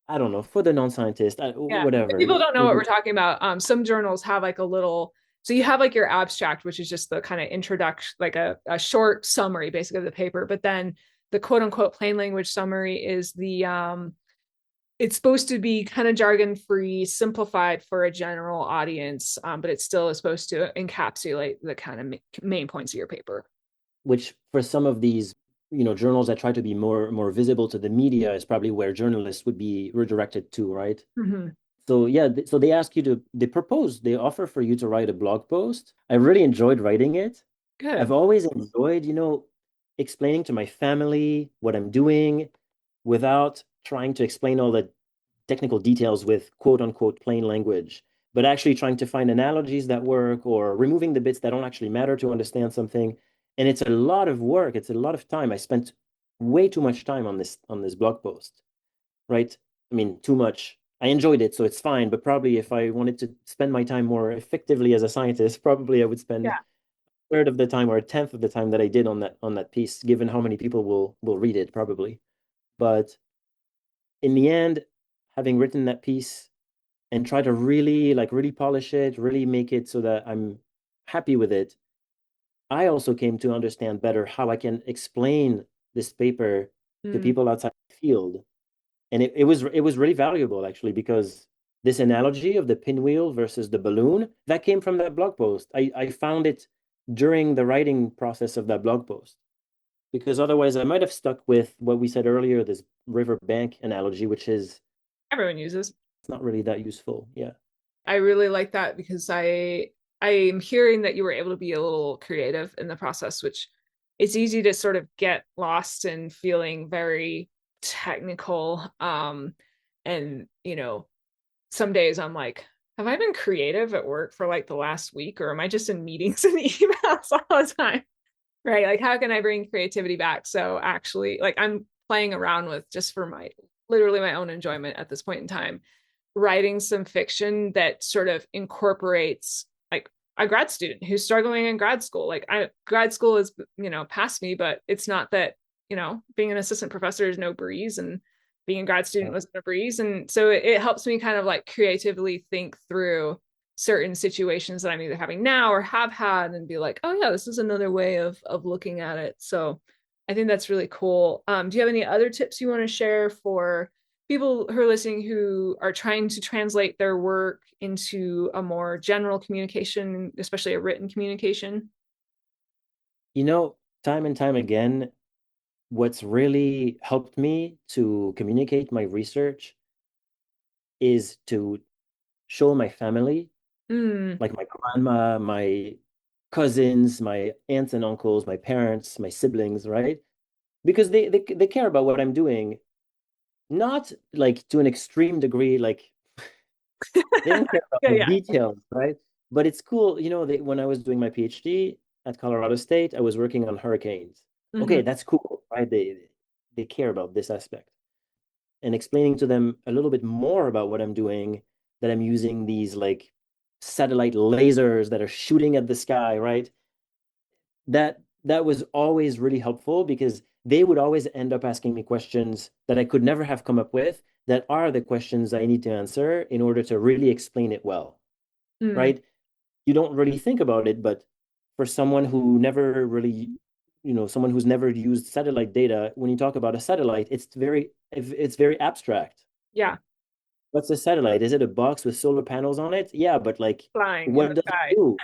I don't know, for the non-scientist, Yeah. If whatever. people don't know what we're talking about, some journals have like a little, so you have like your abstract, which is just the kind of introduction, like a short summary basically of the paper. But then the quote unquote plain language summary is it's supposed to be kind of jargon free, simplified for a general audience, but it still is supposed to encapsulate the kind of main points of your paper. Which for some of these, journals that try to be more visible to the media is probably where journalists would be redirected to, right? Mm-hmm. So yeah, so they offer for you to write a blog post. I really enjoyed writing it. I've Good. always enjoyed, explaining to my family what I'm doing without trying to explain all the technical details with quote unquote plain language, but actually trying to find analogies that work or removing the bits that don't actually matter to understand something. And it's a lot of work. It's a lot of time. I spent way too much time on this blog post, right? I mean, too much. I enjoyed it, so it's fine. But probably if I wanted to spend my time more effectively as a scientist, probably I would spend Yeah. a third of the time or a tenth of the time that I did on that piece, given how many people will read it, probably. But in the end, having written that piece and try to really polish it, really make it so that I'm happy with it, I also came to understand better how I can explain this paper to Mm. people outside the field. And it was really valuable actually because this analogy of the pinwheel versus the balloon, that came from that blog post. I found it during the writing process of that blog post. Because otherwise I might have stuck with what we said earlier, this river bank analogy, which is Everyone uses. it's not really that useful. Yeah. I really like that because I'm hearing that you were able to be a little creative in the process, which it's easy to sort of get lost in feeling very technical. And some days I'm like, have I been creative at work for like the last week, or am I just in meetings and emails all the time? Right? Like, how can I bring creativity back? So actually, like, I'm playing around with just for my literally my own enjoyment at this point in time, writing some fiction that sort of incorporates like a grad student who's struggling in grad school. Like, grad school is, past me, but it's not that, being an assistant professor is no breeze, and being a grad student was a breeze. And so it helps me kind of like creatively think through certain situations that I'm either having now or have had, and be like, oh yeah, this is another way of looking at it. So I think that's really cool. Do you have any other tips you want to share for people who are listening who are trying to translate their work into a more general communication, especially a written communication? You know, time and time again, what's really helped me to communicate my research is to show my family, Mm, like my grandma, my cousins, my aunts and uncles, my parents, my siblings, right? Because they care about what I'm doing, not like to an extreme degree, like they don't care about yeah, the yeah. details, right? But it's cool, when I was doing my PhD at Colorado State, I was working on hurricanes. Hmm. Okay, that's cool, right? They care about this aspect. And explaining to them a little bit more about what I'm doing, that I'm using these like satellite lasers that are shooting at the sky, right? That was always really helpful because they would always end up asking me questions that I could never have come up with, that are the questions I need to answer in order to really explain it well, Mm, right? You don't really think about it, but for someone who never really, someone who's never used satellite data, when you talk about a satellite, it's very abstract. yeah, What's a satellite? Is it a box with solar panels on it? Yeah, but like, flying in what the does it sky. do?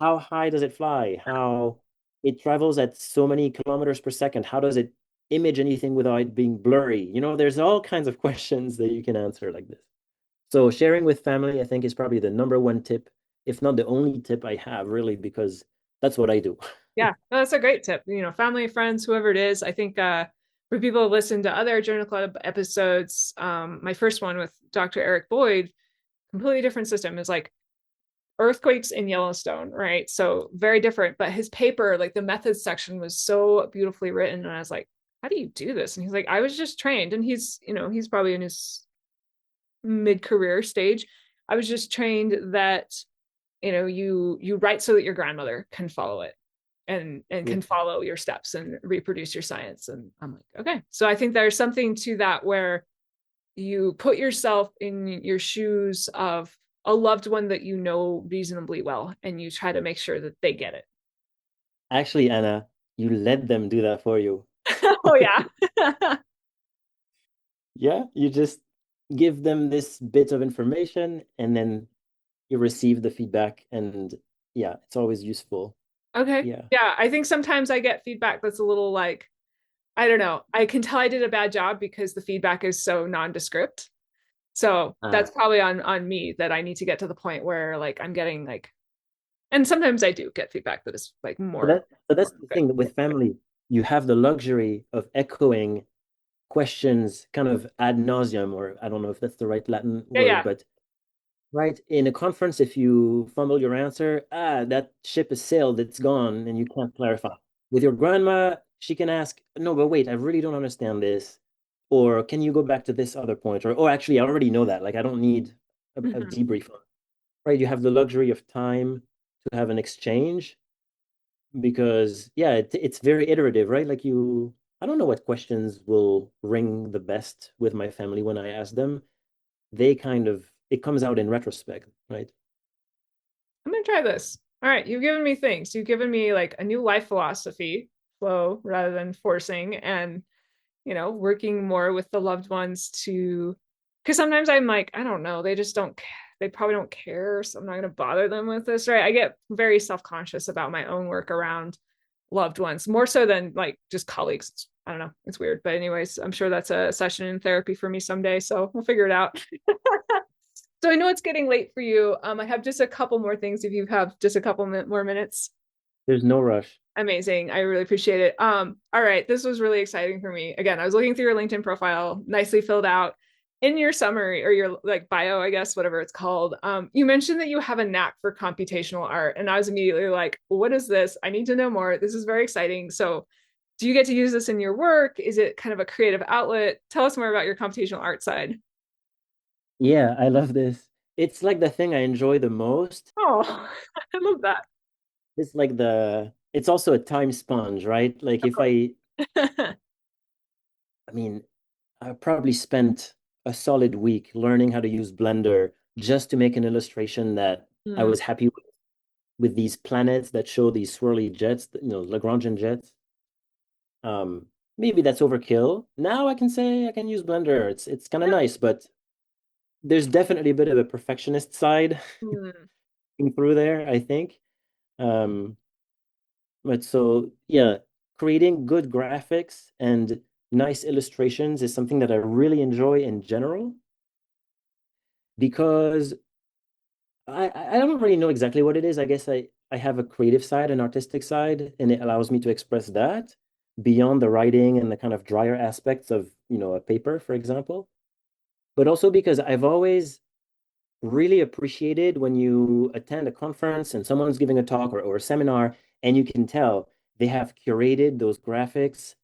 How high does it fly? How it travels at so many kilometers per second? How does it image anything without it being blurry? There's all kinds of questions that you can answer like this. So sharing with family, I think, is probably the number one tip, if not the only tip I have, really, because that's what I do. Yeah, no, that's a great tip. Family, friends, whoever it is. I think for people who listen to other Journal Club episodes, my first one with Dr. Eric Boyd, completely different system, is like earthquakes in Yellowstone, right? So very different. But his paper, like the methods section, was so beautifully written. And I was like, how do you do this? And he's like, I was just trained. And he's probably in his mid-career stage. I was just trained that, you write so that your grandmother can follow it, and Yeah. can follow your steps and reproduce your science. And I'm like, okay. So I think there's something to that where you put yourself in your shoes of a loved one that you know reasonably well, and you try to make sure that they get it. Actually, Anna, you let them do that for you. Oh yeah. Yeah, you just give them this bit of information and then you receive the feedback. And yeah, it's always useful. Okay. Yeah. Yeah, I think sometimes I get feedback that's a little like, I don't know. I can tell I did a bad job because the feedback is so nondescript. So Uh, that's probably on me, that I need to get to the point where like I'm getting like, and sometimes I do get feedback that is like so more, that so that's more the good. thing with family. You have the luxury of echoing questions kind of ad nauseum, or I don't know if that's the right Latin Yeah, word, yeah. but right in a conference, if you fumble your answer, that ship has sailed, it's gone, and you can't clarify. With your grandma, she can ask, no, but wait, I really don't understand this. Or can you go back to this other point? Or, oh, actually, I already know that. Like, I don't need a Mhm. debrief on it. Right? You have the luxury of time to have an exchange because, yeah, it's very iterative, right? Like, I don't know what questions will ring the best with my family when I ask them. It comes out in retrospect, right? I'm gonna try this. All right, you've given me things. You've given me like a new life philosophy, flow rather than forcing, and working more with the loved ones to, because sometimes I'm like, I don't know, they just don't, they probably don't care, so I'm not gonna bother them with this, right? I get very self-conscious about my own work around loved ones, more so than like just colleagues. I don't know, it's weird, but anyways, I'm sure that's a session in therapy for me someday, so we'll figure it out. So I know it's getting late for you. I have just a couple more things if you have just a couple more minutes. There's no rush. Amazing. I really appreciate it. All right. This was really exciting for me. Again, I was looking through your LinkedIn profile, nicely filled out. in your summary or your like bio, I guess, whatever it's called, you mentioned that you have a knack for computational art. And I was immediately like, what is this? I need to know more. This is very exciting. So, do you get to use this in your work? Is it kind of a creative outlet? Tell us more about your computational art side. Yeah, I love this. It's like the thing I enjoy the most. Oh, I love that. It's like it's also a time sponge, right? Like if I mean, I probably spent a solid week learning how to use Blender just to make an illustration that I Hmm. was happy with these planets that show these swirly jets, Lagrangian jets. Um, Maybe that's overkill. Now I can say I can use Blender. It's kind of Yeah. nice, but there's definitely a bit of a perfectionist side Hmm. through there, I think. Um, but so yeah, creating good graphics and nice illustrations is something that I really enjoy in general because I don't really know exactly what it is. I guess I have a creative side, an artistic side, and it allows me to express that beyond the writing and the kind of drier aspects of, a paper, for example. But also because I've always really appreciated when you attend a conference and someone's giving a talk or a seminar, and you can tell they have curated those graphics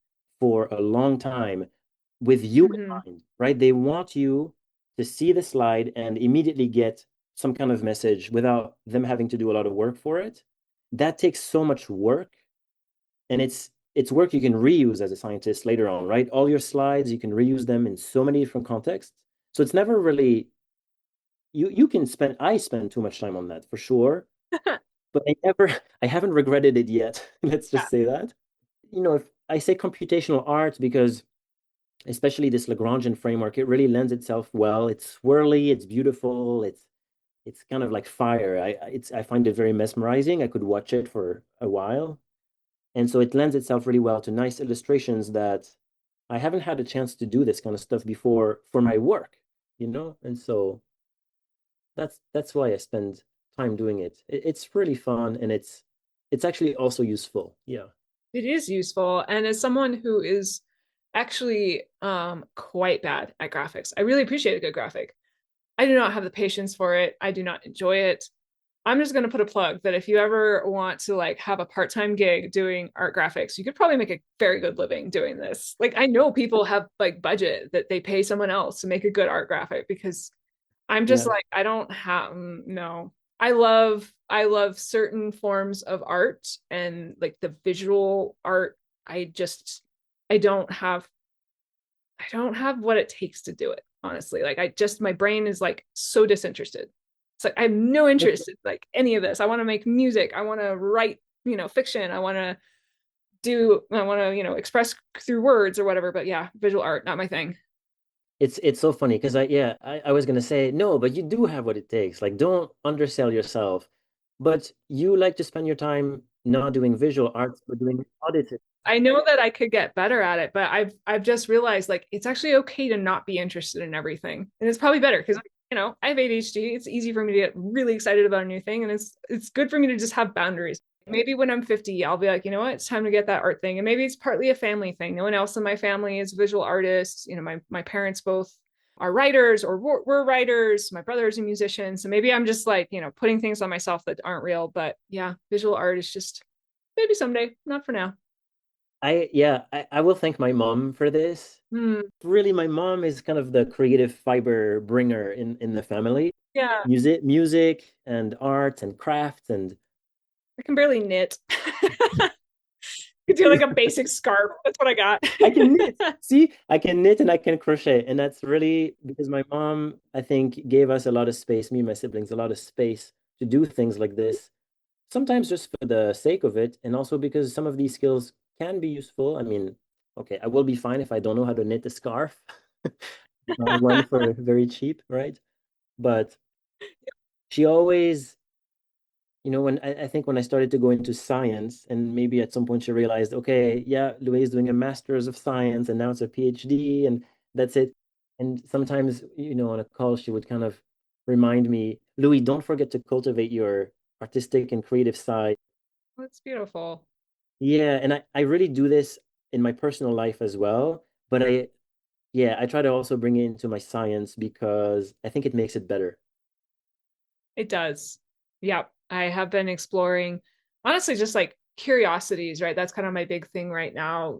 for a long time with you Hmm. in mind, right? They want you to see the slide and immediately get some kind of message without them having to do a lot of work for it. That takes so much work, and it's work you can reuse as a scientist later on, right? All your slides, you can reuse them in so many different contexts. So it's never really you can spend I spend too much time on that for sure, but I haven't regretted it yet. Let's Yeah. just say that. If I say computational art because especially this Lagrangian framework, it really lends itself well. It's swirly, it's beautiful, it's kind of like fire. I find it very mesmerizing. I could watch it for a while. And so it lends itself really well to nice illustrations that I haven't had a chance to do this kind of stuff before for my work, And so that's why I spend time doing it. It's really fun and it's actually also useful. Yeah. It is useful. And as someone who is actually quite bad at graphics, I really appreciate a good graphic. I do not have the patience for it. I do not enjoy it. I'm just going to put a plug that if you ever want to like have a part-time gig doing art graphics, you could probably make a very good living doing this. Like I know people have like budget that they pay someone else to make a good art graphic because I'm just Yeah. like I don't have no. I love certain forms of art and like the visual art. I just I don't have I don't have what it takes to do it, honestly. Like I just my brain is like so disinterested. It's like I have no interest in like any of this. I want to make music. I want to write, fiction. I want to, express through words or whatever. But yeah, visual art, not my thing. It's so funny because I was gonna say no, but you do have what it takes. Like don't undersell yourself. But you like to spend your time not doing visual arts, but doing audited. I know that I could get better at it, but I've just realized like it's actually okay to not be interested in everything. And it's probably better because I have ADHD. It's easy for me to get really excited about a new thing and it's good for me to just have boundaries. Maybe when I'm 50, I'll be like, you know what, it's time to get that art thing. And maybe it's partly a family thing. No one else in my family is visual artists. My parents both are writers or were writers. My brother is a musician. So maybe I'm just like, putting things on myself that aren't real. But yeah, visual art is just maybe someday, not for now. I will thank my mom for this. Hmm. Really, my mom is kind of the creative fiber bringer in the family. Yeah, Music and arts and crafts and I can barely knit. I could do like a basic scarf. That's what I got. I can knit. See, I can knit and I can crochet. And that's really because my mom, I think, gave us a lot of space, me and my siblings, a lot of space to do things like this. Sometimes just for the sake of it, and also because some of these skills can be useful. I mean, okay, I will be fine if I don't know how to knit a scarf. Buy one for very cheap, right? But she always when I think when I started to go into science, and maybe at some point she realized, okay, yeah, Louis is doing a master's of science, and now it's a PhD, and that's it. And sometimes, on a call, she would kind of remind me, Louis, don't forget to cultivate your artistic and creative side. That's beautiful. Yeah, and I really do this in my personal life as well, but Yeah, I try to also bring it into my science because I think it makes it better. It does. Yep. I have been exploring, honestly, just like curiosities, right? That's kind of my big thing right now.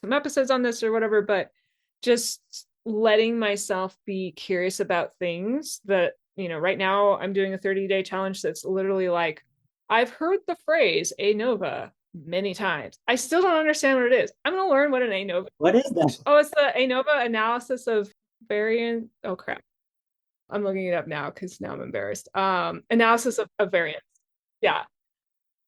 Some episodes on this or whatever, but just letting myself be curious about things that, right now I'm doing a 30-day challenge that's literally like, I've heard the phrase ANOVA many times. I still don't understand what it is. I'm going to learn what an ANOVA. What is that? Oh, it's the ANOVA analysis of variant. Oh, crap. I'm looking it up now because now I'm embarrassed. Analysis of variance. Yeah.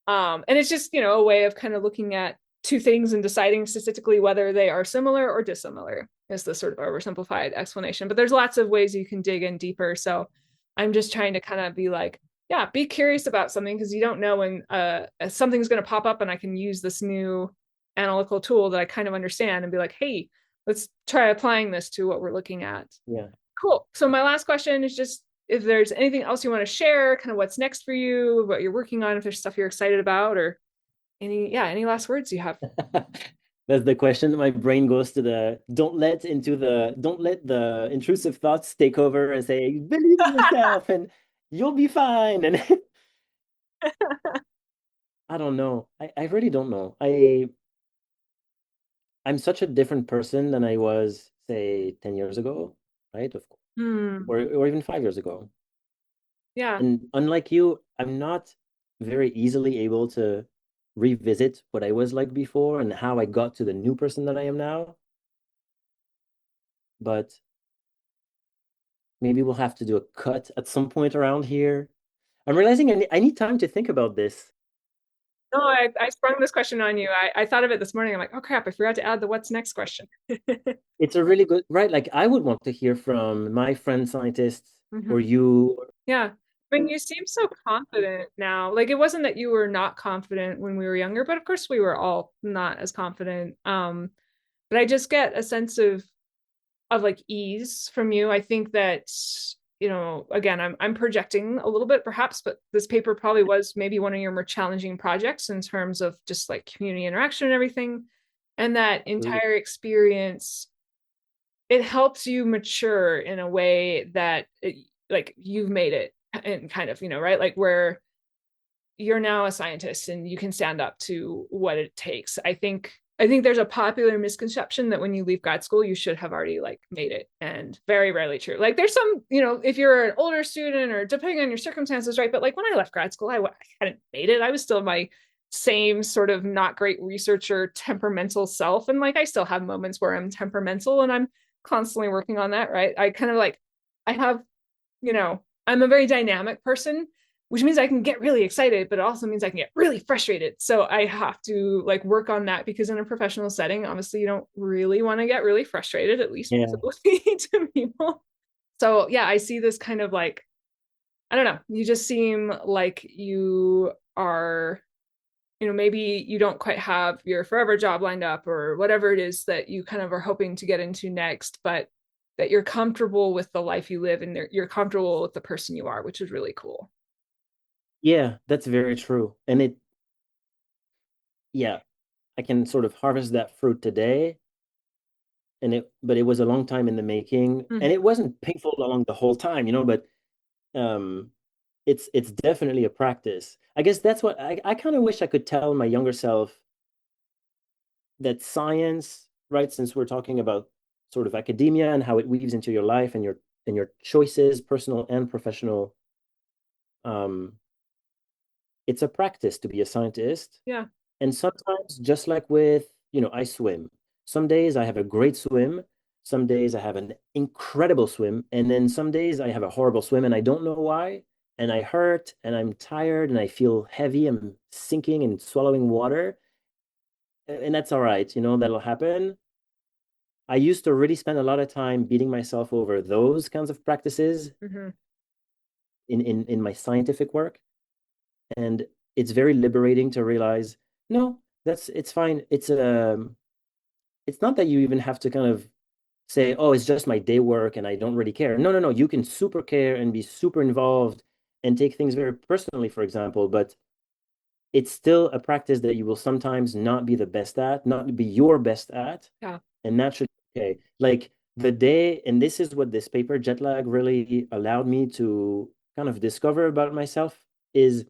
And it's just, a way of kind of looking at two things and deciding statistically whether they are similar or dissimilar is the sort of oversimplified explanation. But there's lots of ways you can dig in deeper. So I'm just trying to kind of be like, yeah, be curious about something because you don't know when something's going to pop up and I can use this new analytical tool that I kind of understand and be like, hey, let's try applying this to what we're looking at. Yeah. Cool. So my last question is just if there's anything else you want to share, kind of what's next for you, what you're working on, if there's stuff you're excited about, or any last words you have. That's the question. My brain goes to the don't let the intrusive thoughts take over and say, believe in yourself and you'll be fine. And I don't know. I really don't know. I'm such a different person than I was, say, 10 years ago, right? Of course. Hmm. Or even 5 years ago. Yeah. And unlike you, I'm not very easily able to revisit what I was like before and how I got to the new person that I am now. But maybe we'll have to do a cut at some point around here. I'm realizing I need time to think about this. No, I sprung this question on you. I thought of it this morning. I'm like, oh crap, I forgot to add the what's next question. It's a really good, right? Like I would want to hear from my friend scientists or Mhm. you. Yeah. I mean, you seem so confident now. Like it wasn't that you were not confident when we were younger, but of course we were all not as confident. But I just get a sense of like ease from you. I think that, again, I'm projecting a little bit perhaps, but this paper probably was maybe one of your more challenging projects in terms of just like community interaction and everything. And that Absolutely. entire experience, it helps you mature in a way that like you've made it and kind of, right? Like where you're now a scientist and you can stand up to what it takes. I think there's a popular misconception that when you leave grad school, you should have already like made it, and very rarely true. Like there's some, if you're an older student or depending on your circumstances, right? But like when I left grad school, I hadn't made it. I was still my same sort of not great researcher, temperamental self, and like I still have moments where I'm temperamental, and I'm constantly working on that, right? I kind of like I have, I'm a very dynamic person, which means I can get really excited, but it also means I can get really frustrated. So I have to like work on that because in a professional setting, obviously you don't really want to get really frustrated, at least Yeah. visibly to people. So yeah, I see this kind of like, I don't know, you just seem like you are, maybe you don't quite have your forever job lined up or whatever it is that you kind of are hoping to get into next, but that you're comfortable with the life you live and you're comfortable with the person you are, which is really cool. Yeah, that's very true. And yeah, I can sort of harvest that fruit today. But it was a long time in the making. And Mhm. it wasn't painful along the whole time, but um, it's definitely a practice. I guess that's what I kind of wish I could tell my younger self that science, right, since we're talking about sort of academia and how it weaves into your life and your choices, personal and professional, um, it's a practice to be a scientist. Yeah. And sometimes, just like with, I swim. Some days I have a great swim. Some days I have an incredible swim. And then some days I have a horrible swim and I don't know why. And I hurt and I'm tired and I feel heavy. I'm sinking and swallowing water. And that's all right. That'll happen. I used to really spend a lot of time beating myself over those kinds of practices Hmm. in my scientific work. And it's very liberating to realize, no, it's fine. It's not that you even have to kind of say, oh, it's just my day work and I don't really care. No, no, no. You can super care and be super involved and take things very personally, for example, but it's still a practice that you will sometimes not be the best at, not be your best at, Yeah. and that should be okay. Like the day, and this is what this paper jet lag really allowed me to kind of discover about myself, is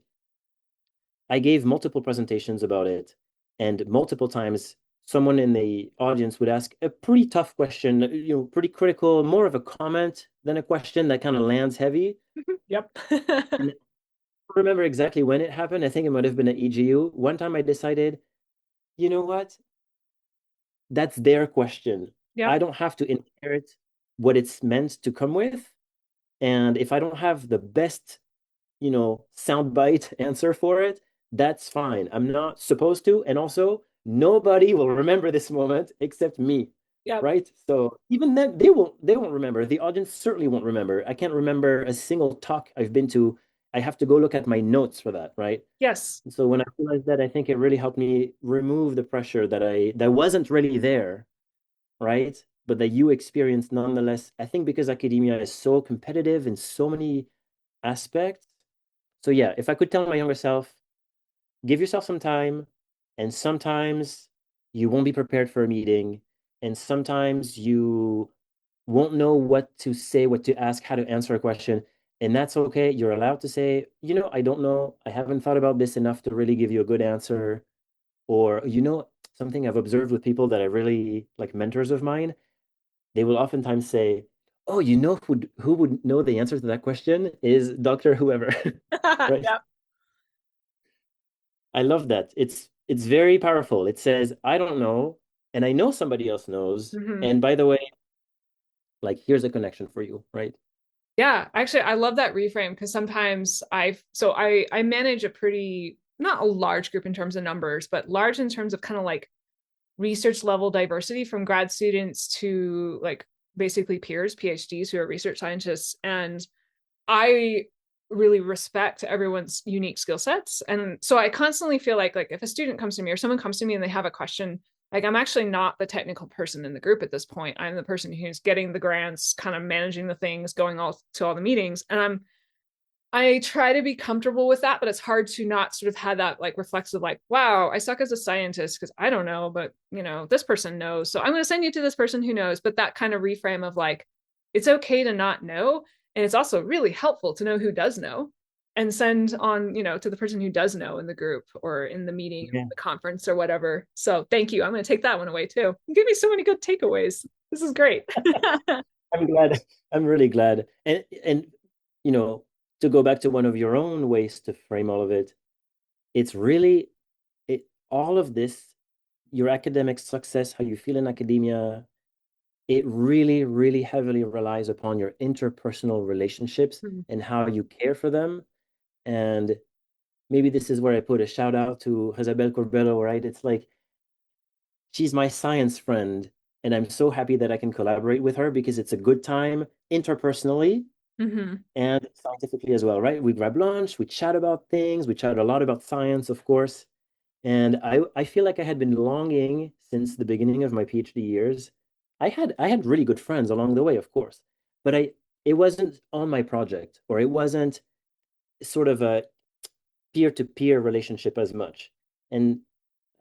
I gave multiple presentations about it, and multiple times someone in the audience would ask a pretty tough question, pretty critical, more of a comment than a question that kind of lands heavy. Yep. And I don't remember exactly when it happened. I think it might have been at EGU. One time I decided, you know what? That's their question. I Yep. don't have to inherit what it's meant to come with. And if I don't have the best, soundbite answer for it, that's fine. I'm not supposed to. And also, nobody will remember this moment except me, Yep. right? So even then, they won't remember. The audience certainly won't remember. I can't remember a single talk I've been to. I have to go look at my notes for that, right? Yes. So when I realized that, I think it really helped me remove the pressure that wasn't really there, right? But that you experienced nonetheless. I think because academia is so competitive in so many aspects. So yeah, if I could tell my younger self, give yourself some time, and sometimes you won't be prepared for a meeting, and sometimes you won't know what to say, what to ask, how to answer a question. And that's okay. You're allowed to say, I don't know. I haven't thought about this enough to really give you a good answer. Or, something I've observed with people that I really like, mentors of mine, they will oftentimes say, "Oh, who would know the answer to that question is Dr. Whoever." Right? Yep. I love that. It's very powerful. It says, "I don't know, and I know somebody else knows. Hmm. And by the way, like here's a connection for you," right? Yeah, actually, I love that reframe because sometimes I manage a pretty not a large group in terms of numbers, but large in terms of kind of like research level diversity from grad students to like basically peers, PhDs who are research scientists. And I really respect everyone's unique skill sets. And so I constantly feel like if a student comes to me or someone comes to me and they have a question, like I'm actually not the technical person in the group at this point. I'm the person who's getting the grants, kind of managing the things, going all to all the meetings. And I try to be comfortable with that, but it's hard to not sort of have that like reflexive, like, wow, I suck as a scientist because I don't know, but this person knows. So I'm going to send you to this person who knows. But that kind of reframe of like, it's okay to not know. And it's also really helpful to know who does know and send on, to the person who does know in the group or in the meeting, Yeah. the conference or whatever. So thank you. I'm going to take that one away too. You give me so many good takeaways. This is great. I'm glad. I'm really glad. And you know, to go back to one of your own ways to frame all of it, it's really all of this, your academic success, how you feel in academia, it really, really heavily relies upon your interpersonal relationships and how you care for them. And maybe this is where I put a shout out to Isabel Corbello, right? It's like she's my science friend, and I'm so happy that I can collaborate with her because it's a good time interpersonally Mm-hmm. and scientifically as well, right? We grab lunch, we chat about things, we chat a lot about science, of course. And I feel like I had been longing since the beginning of my PhD years. I had really good friends along the way, of course, but it wasn't on my project, or it wasn't sort of a peer-to-peer relationship as much. And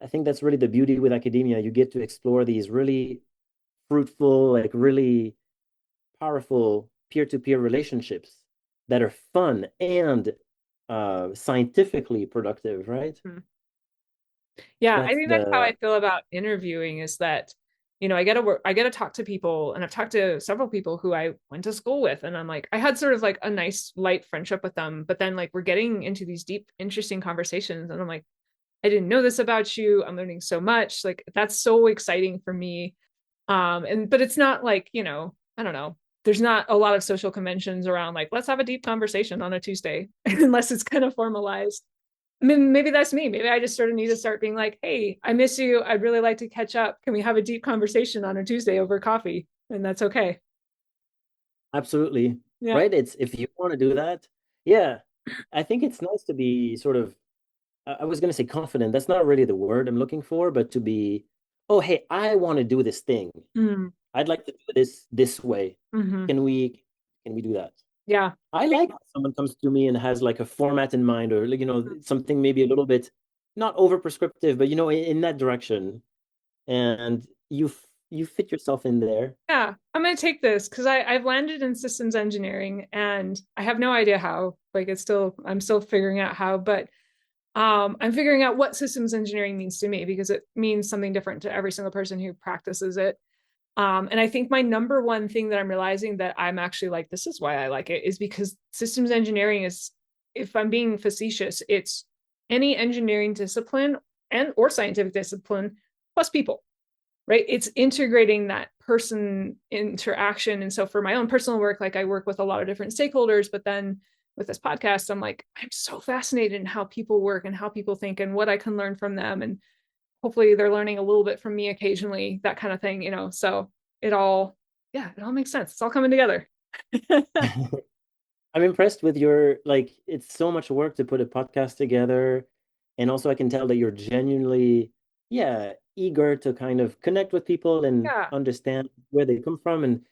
I think that's really the beauty with academia. You get to explore these really fruitful, like really powerful peer-to-peer relationships that are fun and scientifically productive, right? Mm-hmm. Yeah, I That's think that's how I the feel about interviewing is that, I get to work, I get to talk to people, and I've talked to several people who I went to school with, and I'm like, I had sort of like a nice light friendship with them, but then like we're getting into these deep, interesting conversations, and I'm like, I didn't know this about you. I'm learning so much. Like that's so exciting for me. And but it's not like, I don't know. There's not a lot of social conventions around like, let's have a deep conversation on a Tuesday, unless it's kind of formalized. I mean, maybe that's me. Maybe I just sort of need to start being like, hey, I miss you. I'd really like to catch up. Can we have a deep conversation on a Tuesday over coffee? And that's okay. absolutely Yeah. right. It's if you want to do that, yeah. I think it's nice to be sort of I was going to say confident. That's not really the word I'm looking for, but to be, oh, hey, I want to do this thing. Mm-hmm. I'd like to do this way. Mm-hmm. Can we do that? Yeah. I like when someone comes to me and has like a format in mind, or like, something maybe a little bit not over prescriptive, but in that direction. And you fit yourself in there. Yeah, I'm gonna take this because I've landed in systems engineering and I have no idea how. Like I'm still figuring out how, but I'm figuring out what systems engineering means to me because it means something different to every single person who practices it. And I think my number one thing that I'm realizing that I'm actually like, this is why I like it, is because systems engineering is, if I'm being facetious, it's any engineering discipline and or scientific discipline plus people, right? It's integrating that person interaction. And so for my own personal work, like I work with a lot of different stakeholders, but then with this podcast, I'm like, I'm so fascinated in how people work and how people think and what I can learn from them. And hopefully they're learning a little bit from me occasionally, that kind of thing, so it all, yeah, it all makes sense. It's all coming together. I'm impressed with your, like, it's so much work to put a podcast together. And also I can tell that you're genuinely, yeah, eager to kind of connect with people and Yeah. understand where they come from. And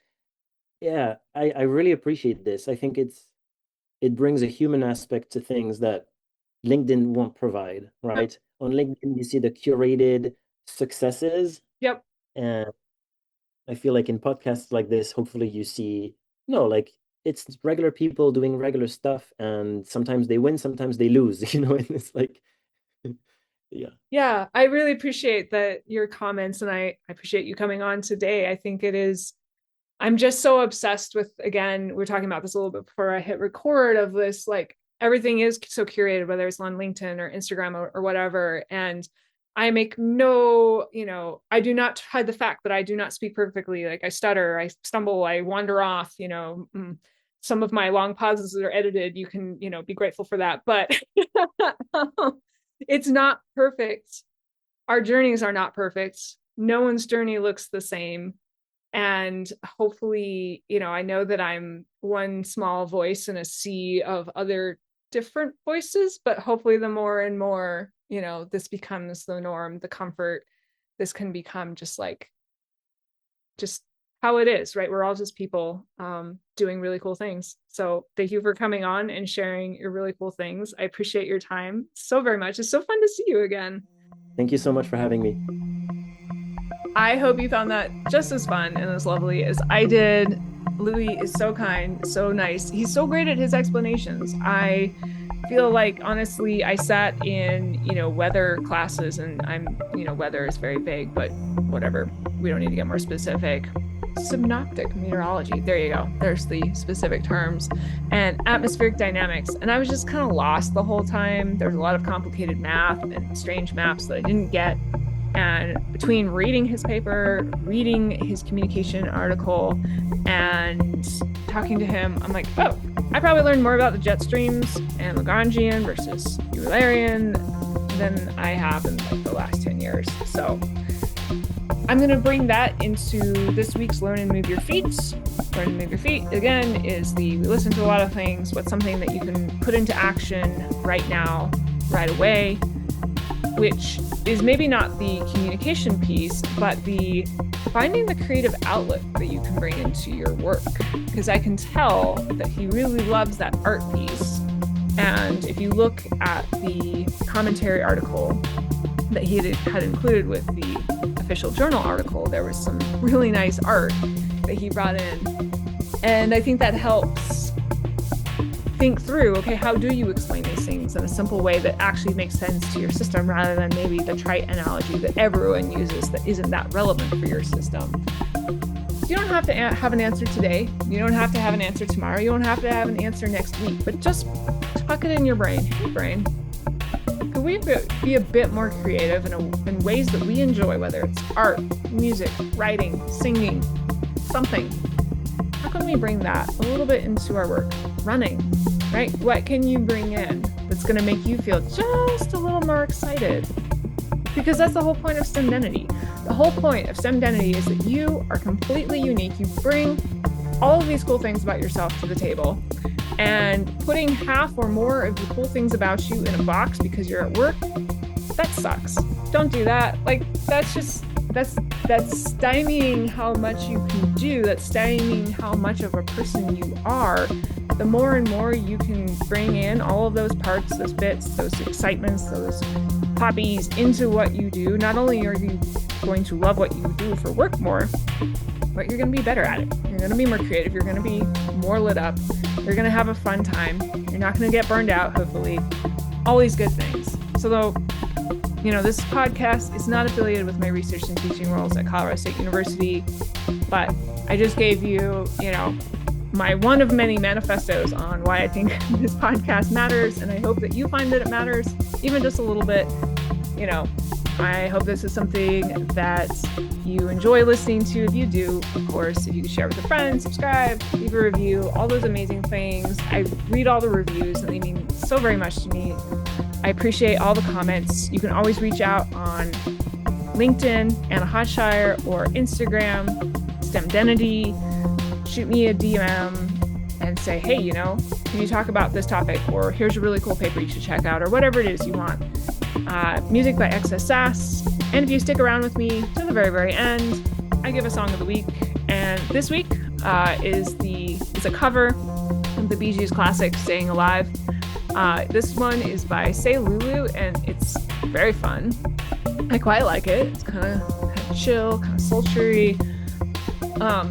yeah, I really appreciate this. I think it brings a human aspect to things that LinkedIn won't provide, Yep. right? On LinkedIn, you see the curated successes, Yep. and I feel like in podcasts like this, hopefully you see, no, like it's regular people doing regular stuff, and sometimes they win, sometimes they lose, and it's like, yeah. Yeah, I really appreciate that your comments, and I appreciate you coming on today. I think it is, I'm just so obsessed with, again, we are talking about this a little bit before I hit record, of this, like everything is so curated, whether it's on LinkedIn or Instagram or whatever. And I make no, I do not hide the fact that I do not speak perfectly. Like I stutter, I stumble, I wander off, some of my long pauses are edited. You can, be grateful for that. But it's not perfect. Our journeys are not perfect. No one's journey looks the same. And hopefully, I know that I'm one small voice in a sea of other different voices, but hopefully the more and more, this becomes the norm, the comfort, this can become just how it is, right? We're all just people doing really cool things. So thank you for coming on and sharing your really cool things. I appreciate your time so very much. It's so fun to see you again. Thank you so much for having me. I hope you found that just as fun and as lovely as I did. Louis is so kind, so nice. He's so great at his explanations. I feel like, honestly, I sat in, weather classes, and weather is very vague, but whatever. We don't need to get more specific. Synoptic meteorology. There you go. There's the specific terms. And atmospheric dynamics. And I was just kind of lost the whole time. There's a lot of complicated math and strange maps that I didn't get. And between reading his paper, reading his communication article, and talking to him, I'm like, oh, I probably learned more about the jet streams and Lagrangian versus Eulerian than I have in like the last 10 years. So I'm going to bring that into this week's Learn and Move Your Feet. Learn and Move Your Feet, again, is we listen to a lot of things. What's something that you can put into action right now, right away, which is maybe not the communication piece, but the finding the creative outlet that you can bring into your work. Because I can tell that he really loves that art piece. And if you look at the commentary article that he had included with the official journal article, there was some really nice art that he brought in. And I think that helps think through, okay, how do you explain these things in a simple way that actually makes sense to your system, rather than maybe the trite analogy that everyone uses that isn't that relevant for your system. You don't have to have an answer today. You don't have to have an answer tomorrow. You don't have to have an answer next week, but just tuck it in your brain. Hey, brain, could we be a bit more creative in ways that we enjoy, whether it's art, music, writing, singing, something? How can we bring that a little bit into our work? Running, right? What can you bring in that's going to make you feel just a little more excited? Because that's the whole point of STEMdentity. The whole point of STEMdentity is that you are completely unique. You bring all of these cool things about yourself to the table, and putting half or more of the cool things about you in a box because you're at work, that sucks. Don't do that. Like, that's stymieing how much you can do. That's stymieing how much of a person you are. The more and more you can bring in all of those parts, those bits, those excitements, those hobbies into what you do, not only are you going to love what you do for work more, but you're going to be better at it. You're going to be more creative. You're going to be more lit up. You're going to have a fun time. You're not going to get burned out, hopefully. All these good things. So though, this podcast is not affiliated with my research and teaching roles at Colorado State University, but I just gave you, my one of many manifestos on why I think this podcast matters. And I hope that you find that it matters, even just a little bit. I hope this is something that you enjoy listening to. If you do, of course, if you can share with a friend, subscribe, leave a review, all those amazing things. I read all the reviews and they mean so very much to me. I appreciate all the comments. You can always reach out on LinkedIn, Anna Hodshire, or Instagram, STEMdentity. Shoot me a DM and say, hey, can you talk about this topic? Or here's a really cool paper you should check out, or whatever it is you want. Music by XS. And if you stick around with me to the very, very end, I give a song of the week. And this week is a cover of the Bee Gees classic, Staying Alive. This one is by Say Lulu, and it's very fun. I quite like it. It's kind of chill, kind of sultry.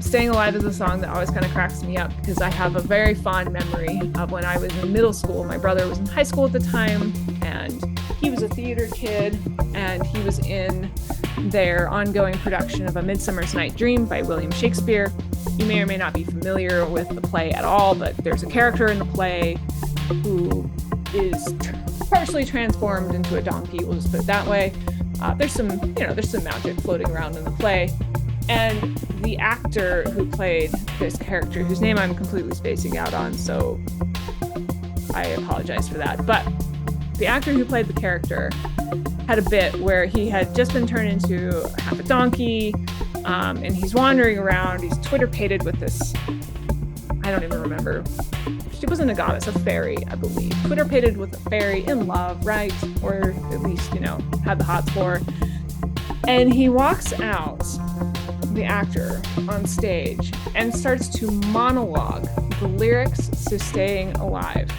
Staying Alive is a song that always kind of cracks me up because I have a very fond memory of when I was in middle school. My brother was in high school at the time, and he was a theater kid, and he was in their ongoing production of A Midsummer's Night Dream by William Shakespeare. You may or may not be familiar with the play at all, but there's a character in the play who is partially transformed into a donkey. We'll just put it that way. There's some magic floating around in the play. And the actor who played this character, whose name I'm completely spacing out on, so I apologize for that. But the actor who played the character had a bit where he had just been turned into half a donkey, and he's wandering around. He's Twitter-pated with this, I don't even remember. She wasn't a goddess, a fairy, I believe. Twitter-pated with a fairy in love, right? Or at least, had the hots for. And he walks out, the actor, on stage and starts to monologue the lyrics to Staying Alive.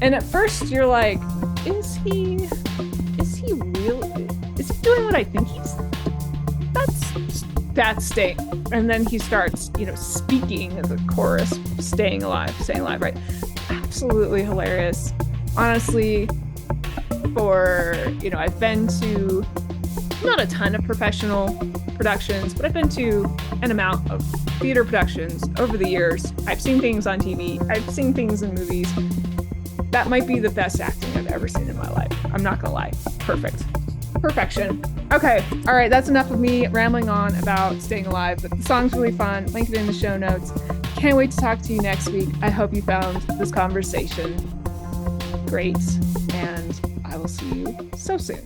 And at first you're like, is he real? Is he doing what I think he's? That's staying. And then he starts, speaking as a chorus, staying alive, right? Absolutely hilarious. Honestly, I've been to not a ton of professional productions, but I've been to an amount of theater productions over the years. I've seen things on TV. I've seen things in movies. That might be the best acting I've ever seen in my life. I'm not gonna lie. Perfect. Perfection. Okay. All right. That's enough of me rambling on about Staying Alive, but the song's really fun. Link it in the show notes. Can't wait to talk to you next week. I hope you found this conversation great, and I will see you so soon.